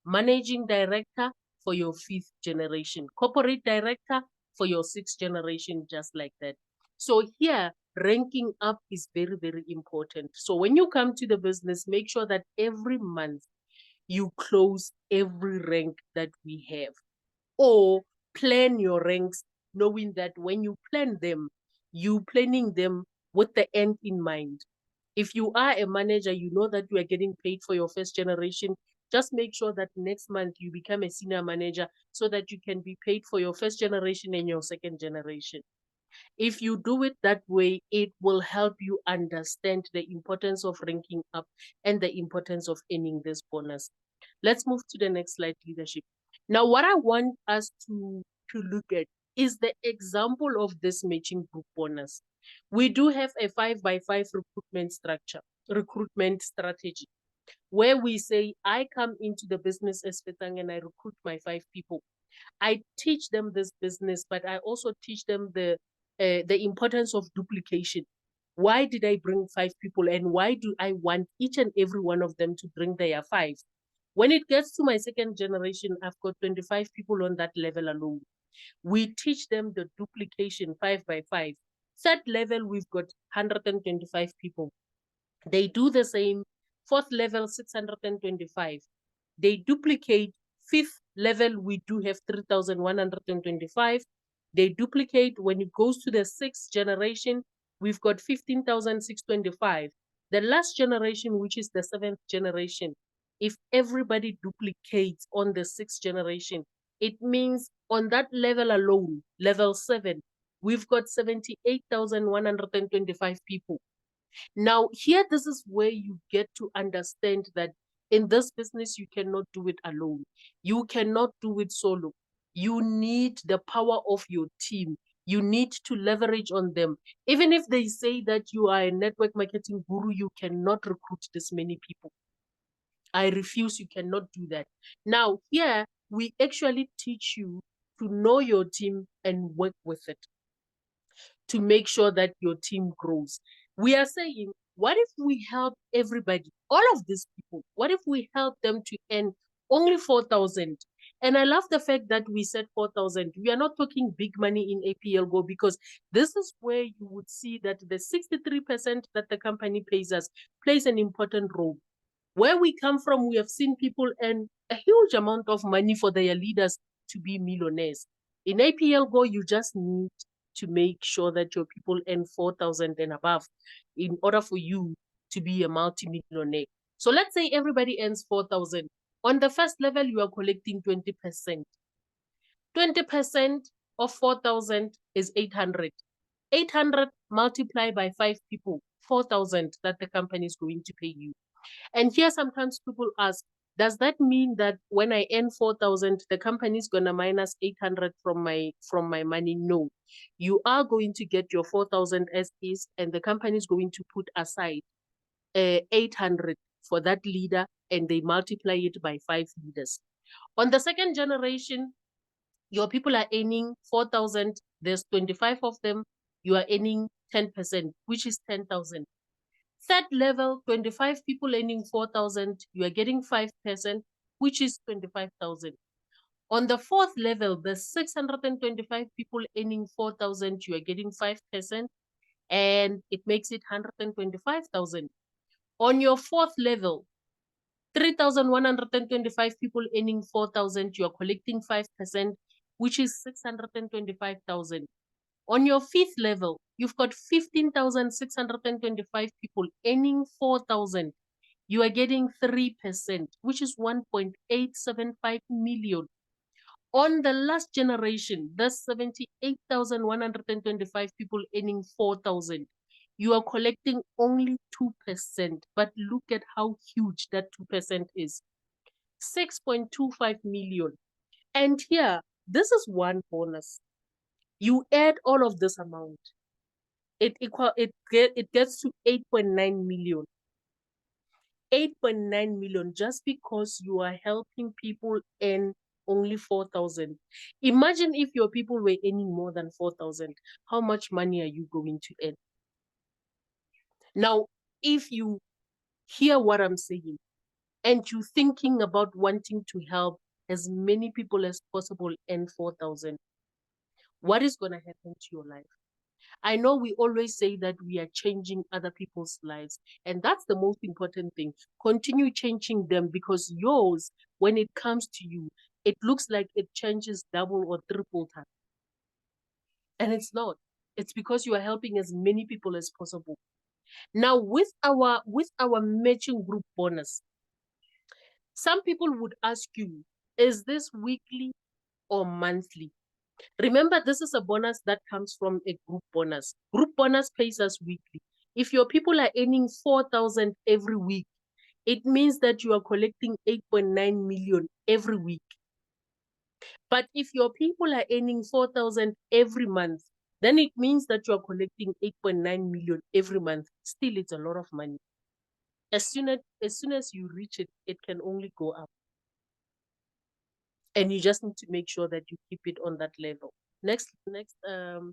Managing director for your fifth generation. Corporate director for your sixth generation, just like that. So here, ranking up is very, very important. So when you come to the business, make sure that every month you close every rank that we have, or plan your ranks, knowing that when you plan them, you planning them with the end in mind. If you are a manager, you know that you are getting paid for your first generation. Just make sure that next month you become a senior manager so that you can be paid for your first generation and your second generation. If you do it that way, it will help you understand the importance of ranking up and the importance of earning this bonus. Let's move to the next slide, leadership. Now, what I want us to look at is the example of this matching group bonus. We do have a 5x5 recruitment strategy, where we say, I come into the business as Fetsang and I recruit my 5 people. I teach them this business, but I also teach them the importance of duplication. Why did I bring 5 people, and why do I want each and every one of them to bring their 5? When it gets to my second generation, I've got 25 people on that level alone. We teach them the duplication 5x5. Third level, we've got 125 people. They do the same. Fourth level, 625. They duplicate. Fifth level, we do have 3,125. They duplicate. When it goes to the sixth generation, we've got 15,625. The last generation, which is the seventh generation, if everybody duplicates on the sixth generation, it means on that level alone, level 7, we've got 78,125 people. Now, here, this is where you get to understand that in this business, you cannot do it alone. You cannot do it solo. You need the power of your team. You need to leverage on them. Even if they say that you are a network marketing guru, you cannot recruit this many people. I refuse, you cannot do that. Now, here, we actually teach you to know your team and work with it to make sure that your team grows. We are saying, what if we help everybody, all of these people, what if we help them to earn only 4,000? And I love the fact that we said 4,000. We are not talking big money in APL Go, because this is where you would see that the 63% that the company pays us plays an important role. Where we come from, we have seen people earn a huge amount of money for their leaders to be millionaires. In APL Go, you just need to make sure that your people earn 4,000 and above in order for you to be a multi-millionaire. So let's say everybody earns 4,000. On the first level, you are collecting 20%. 20% of 4,000 is 800. 800 multiplied by 5 people, 4,000 that the company is going to pay you. And here sometimes people ask, does that mean that when I earn 4,000, the company is gonna minus 800 from my money? No, you are going to get your 4,000 as is, and the company is going to put aside 800 for that leader, and they multiply it by 5 leaders. On the second generation, your people are earning 4,000. There's 25 of them. You are earning 10%, which is 10,000. Third level, 25 people earning 4,000, you are getting 5%, which is 25,000. On the fourth level, the 625 people earning 4,000, you are getting 5%, and it makes it 125,000. On your fourth level, 3,125 people earning 4,000, you are collecting 5%, which is 625,000. On your fifth level, you've got 15,625 people earning 4,000. You are getting 3%, which is 1.875 million. On the last generation, that's 78,125 people earning 4,000. You are collecting only 2%, but look at how huge that 2% is. 6.25 million. And here, this is one bonus. You add all of this amount, it gets to 8.9 million. 8.9 million just because you are helping people earn only 4,000. Imagine if your people were earning more than 4,000. How much money are you going to earn? Now, if you hear what I'm saying and you're thinking about wanting to help as many people as possible earn 4,000, what is going to happen to your life? I know we always say that we are changing other people's lives, and that's the most important thing. Continue changing them, because yours, when it comes to you, it looks like it changes double or triple time. And it's not. It's because you are helping as many people as possible. Now, with our matching group bonus, some people would ask you, is this weekly or monthly? Remember, this is a bonus that comes from a group bonus. Group bonus pays us weekly. If your people are earning 4,000 every week, it means that you are collecting 8.9 million every week. But if your people are earning 4,000 every month, then it means that you are collecting 8.9 million every month. Still, it's a lot of money. As soon as you reach it, it can only go up. And you just need to make sure that you keep it on that level. Next, and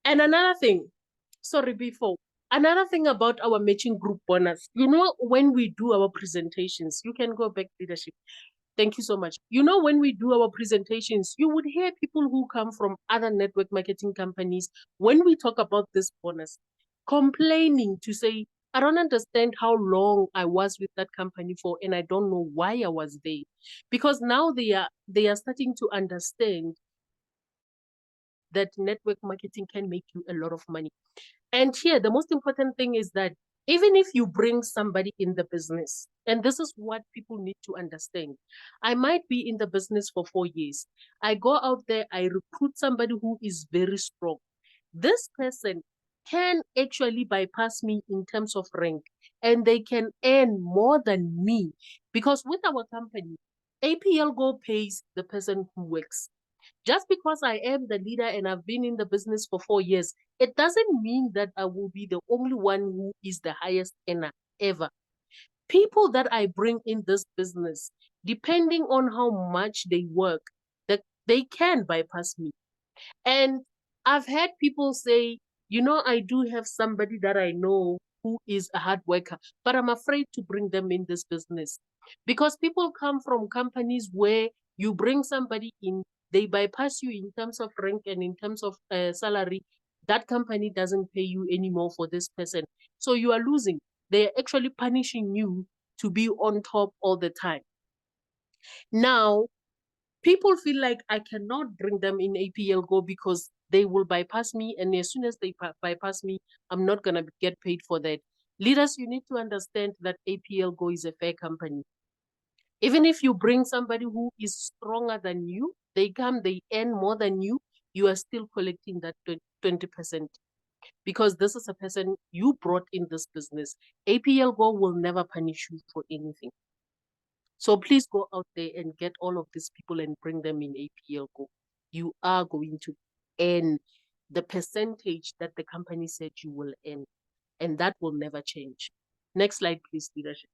another thing, another thing about our matching group bonus, when we do our presentations, you can go back, leadership. Thank you so much. When we do our presentations, you would hear people who come from other network marketing companies, when we talk about this bonus, complaining to say, I don't understand how long I was with that company for, and I don't know why I was there. Because now they are starting to understand that network marketing can make you a lot of money. And here, the most important thing is that even if you bring somebody in the business, and this is what people need to understand, I might be in the business for 4 years. I go out there, I recruit somebody who is very strong. This person can actually bypass me in terms of rank, and they can earn more than me, because with our company, APL Go pays the person who works. Just because I am the leader and I've been in the business for 4 years, it doesn't mean that I will be the only one who is the highest earner ever. People that I bring in this business, depending on how much they work, that they can bypass me. And I've had people say, I do have somebody that I know who is a hard worker, but I'm afraid to bring them in this business, because people come from companies where you bring somebody in, they bypass you in terms of rank and in terms of salary. That company doesn't pay you anymore for this person. So you are losing. They're actually punishing you to be on top all the time. Now, people feel like I cannot bring them in APL Go because they will bypass me. And as soon as they bypass me, I'm not going to get paid for that. Leaders, you need to understand that APL Go is a fair company. Even if you bring somebody who is stronger than you, they come, they earn more than you are still collecting that 20%. Because this is a person you brought in this business. APL Go will never punish you for anything. So please go out there and get all of these people and bring them in APL Go. You are going to earn the percentage that the company said you will earn, and that will never change. Next slide, please, leadership.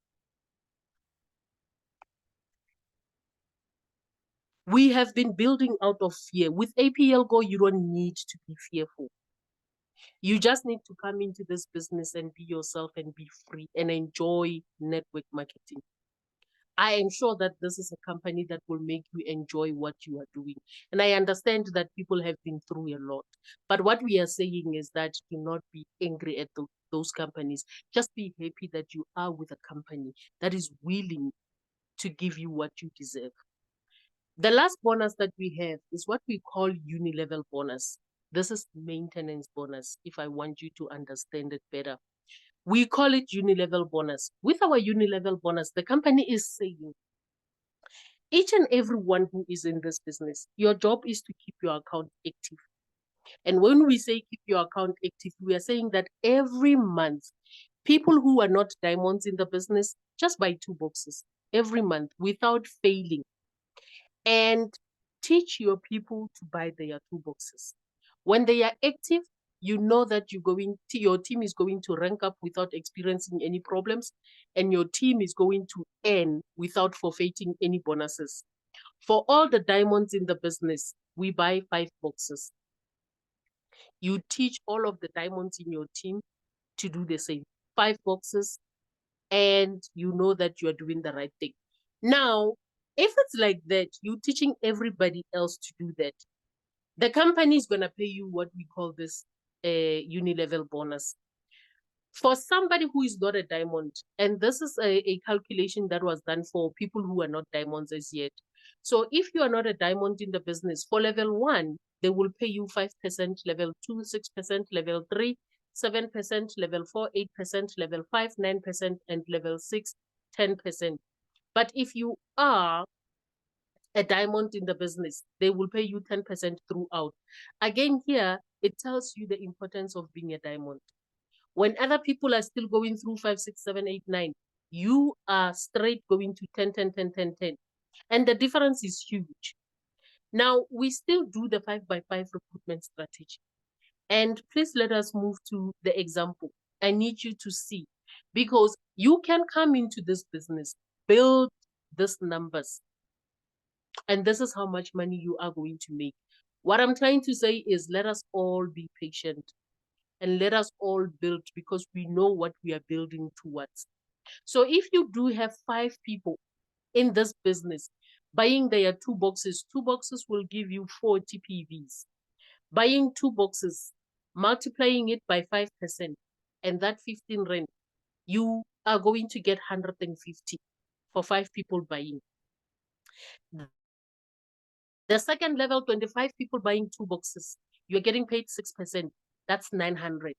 We have been building out of fear. With APL Go, you don't need to be fearful. You just need to come into this business and be yourself and be free and enjoy network marketing. I am sure that this is a company that will make you enjoy what you are doing. And I understand that people have been through a lot. But what we are saying is that do not be angry at those companies. Just be happy that you are with a company that is willing to give you what you deserve. The last bonus that we have is what we call uni-level bonus. This is maintenance bonus, if I want you to understand it better. We call it uni-level bonus. With our uni-level bonus, the company is saying, each and every one who is in this business, your job is to keep your account active. And when we say keep your account active, we are saying that every month, people who are not diamonds in the business, just buy 2 boxes every month without failing. And teach your people to buy their 2 boxes. When they are active, you know that your team is going to rank up without experiencing any problems, and your team is going to earn without forfeiting any bonuses. For all the diamonds in the business, we buy 5 boxes. You teach all of the diamonds in your team to do the same. 5 boxes, and you know that you are doing the right thing. Now, if it's like that, you're teaching everybody else to do that. The company is going to pay you what we call this uni-level bonus. For somebody who is not a diamond, and this is a calculation that was done for people who are not diamonds as yet. So if you are not a diamond in the business, for level 1, they will pay you 5%, level 2, 6%, level 3, 7%, level 4, 8%, level 5, 9%, and level 6, 10%. But if you are a diamond in the business, they will pay you 10% throughout. Again, here, it tells you the importance of being a diamond. When other people are still going through 5, 6, 7, 8, 9, you are straight going to 10, 10, 10, 10, 10. And the difference is huge. Now, we still do the 5x5 recruitment strategy. And please let us move to the example. I need you to see, because you can come into this business, build these numbers, and this is how much money you are going to make. What I'm trying to say is, let us all be patient and let us all build, because we know what we are building towards. So if you do have 5 people in this business buying their 2 boxes will give you 40 PVs. Buying 2 boxes, multiplying it by 5%, and that 15 rand, you are going to get 150 for 5 people buying. The second level, 25 people buying 2 boxes, you're getting paid 6%. That's 900.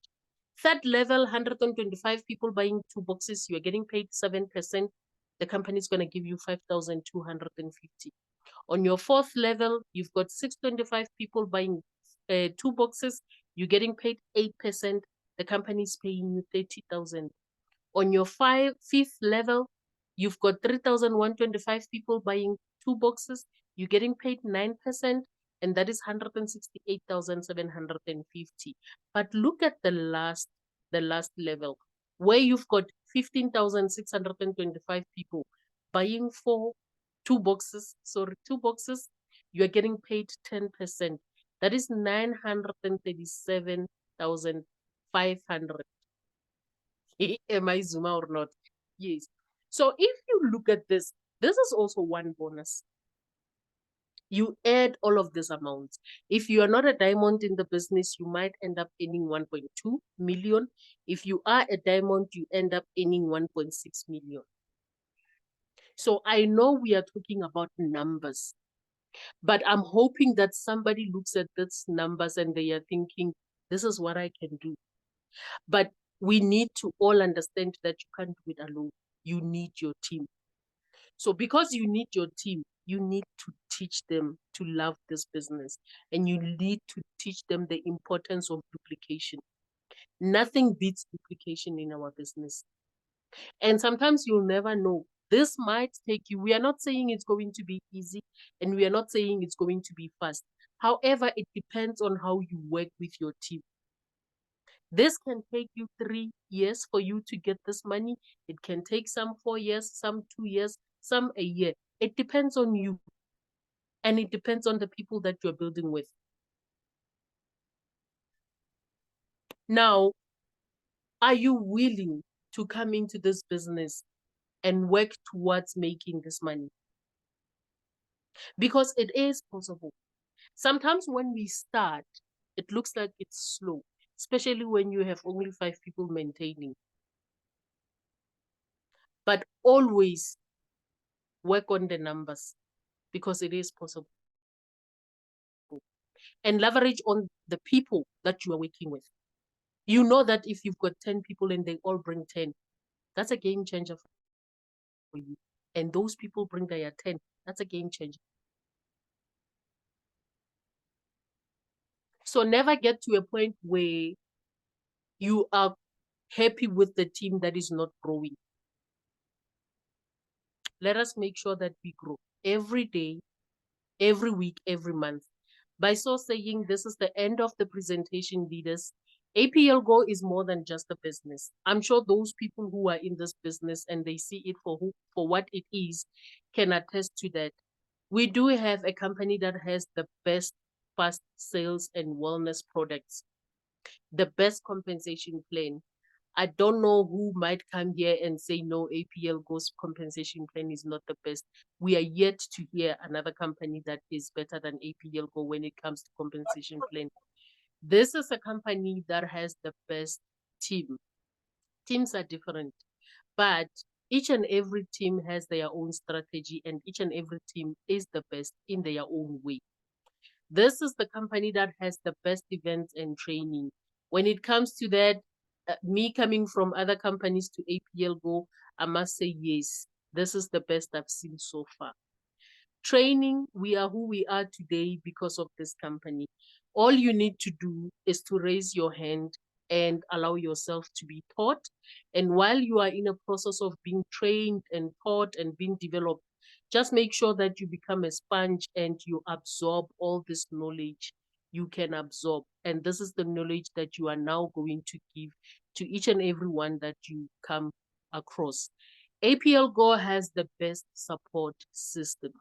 Third level, 125 people buying 2 boxes, you're getting paid 7%. The company is going to give you 5,250. On your fourth level, you've got 625 people buying 2 boxes, you're getting paid 8%. The company is paying you 30,000. On your fifth level, you've got 3,125 people buying 2 boxes, you're getting paid 9%, and that is 168,750. But look at the last level, where you've got 15,625 people buying 2 boxes, you're getting paid 10%. That is 937,500. Am I Zuma or not? Yes. So if you look at this is also one bonus. You add all of these amounts. If you are not a diamond in the business, you might end up earning 1.2 million. If you are a diamond, you end up earning 1.6 million. So I know we are talking about numbers, but I'm hoping that somebody looks at these numbers and they are thinking, this is what I can do. But we need to all understand that you can't do it alone. You need your team. So because you need your team, you need to teach them to love this business, and you need to teach them the importance of duplication. Nothing beats duplication in our business. And sometimes you'll never know. This might take you, we are not saying it's going to be easy, and we are not saying it's going to be fast. However, it depends on how you work with your team. This can take you 3 years for you to get this money. It can take some 4 years, some 2 years, some a year. It depends on you. And it depends on the people that you're building with. Now, are you willing to come into this business and work towards making this money? Because it is possible. Sometimes when we start, it looks like it's slow, especially when you have only 5 people maintaining. But always work on the numbers, because it is possible. And leverage on the people that you are working with. You know that if you've got 10 people and they all bring 10, that's a game changer for you. And those people bring their 10, that's a game changer. So never get to a point where you are happy with the team that is not growing. Let us make sure that we grow every day, every week, every month. By so saying, this is the end of the presentation, leaders. APL Go is more than just a business. I'm sure those people who are in this business and they see it for what it is can attest to that. We do have a company that has the best fast sales and wellness products, the best compensation plan. I don't know who might come here and say, no, APL Go's compensation plan is not the best. We are yet to hear another company that is better than APL Go when it comes to compensation plan. This is a company that has the best team. Teams are different, but each and every team has their own strategy, and each and every team is the best in their own way. This is the company that has the best events and training. When it comes to that, me coming from other companies to APL Go, I must say yes, this is the best I've seen so far. Training, we are who we are today because of this company. All you need to do is to raise your hand and allow yourself to be taught. And while you are in a process of being trained and taught and being developed, just make sure that you become a sponge and you absorb all this knowledge you can absorb. And this is the knowledge that you are now going to give to each and every one that you come across. APL Go has the best support system.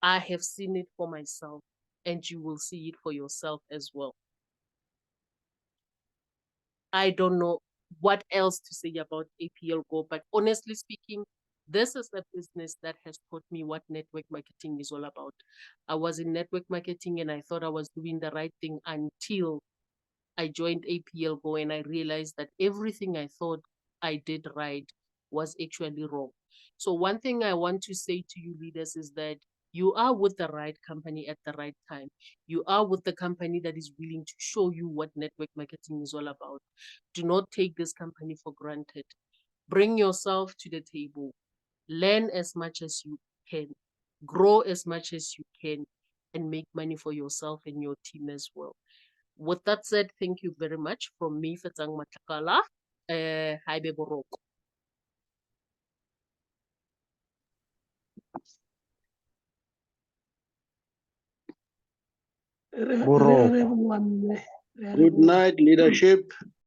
I have seen it for myself, and you will see it for yourself as well. I don't know what else to say about APL Go, but honestly speaking, this is a business that has taught me what network marketing is all about. I was in network marketing and I thought I was doing the right thing until I joined APL Go and I realized that everything I thought I did right was actually wrong. So one thing I want to say to you leaders is that you are with the right company at the right time. You are with the company that is willing to show you what network marketing is all about. Do not take this company for granted. Bring yourself to the table. Learn as much as you can. Grow as much as you can and make money for yourself and your team as well. With that said, thank you very much from me, Fetsang Matlakala. Hi, Boroko. Good night, leadership.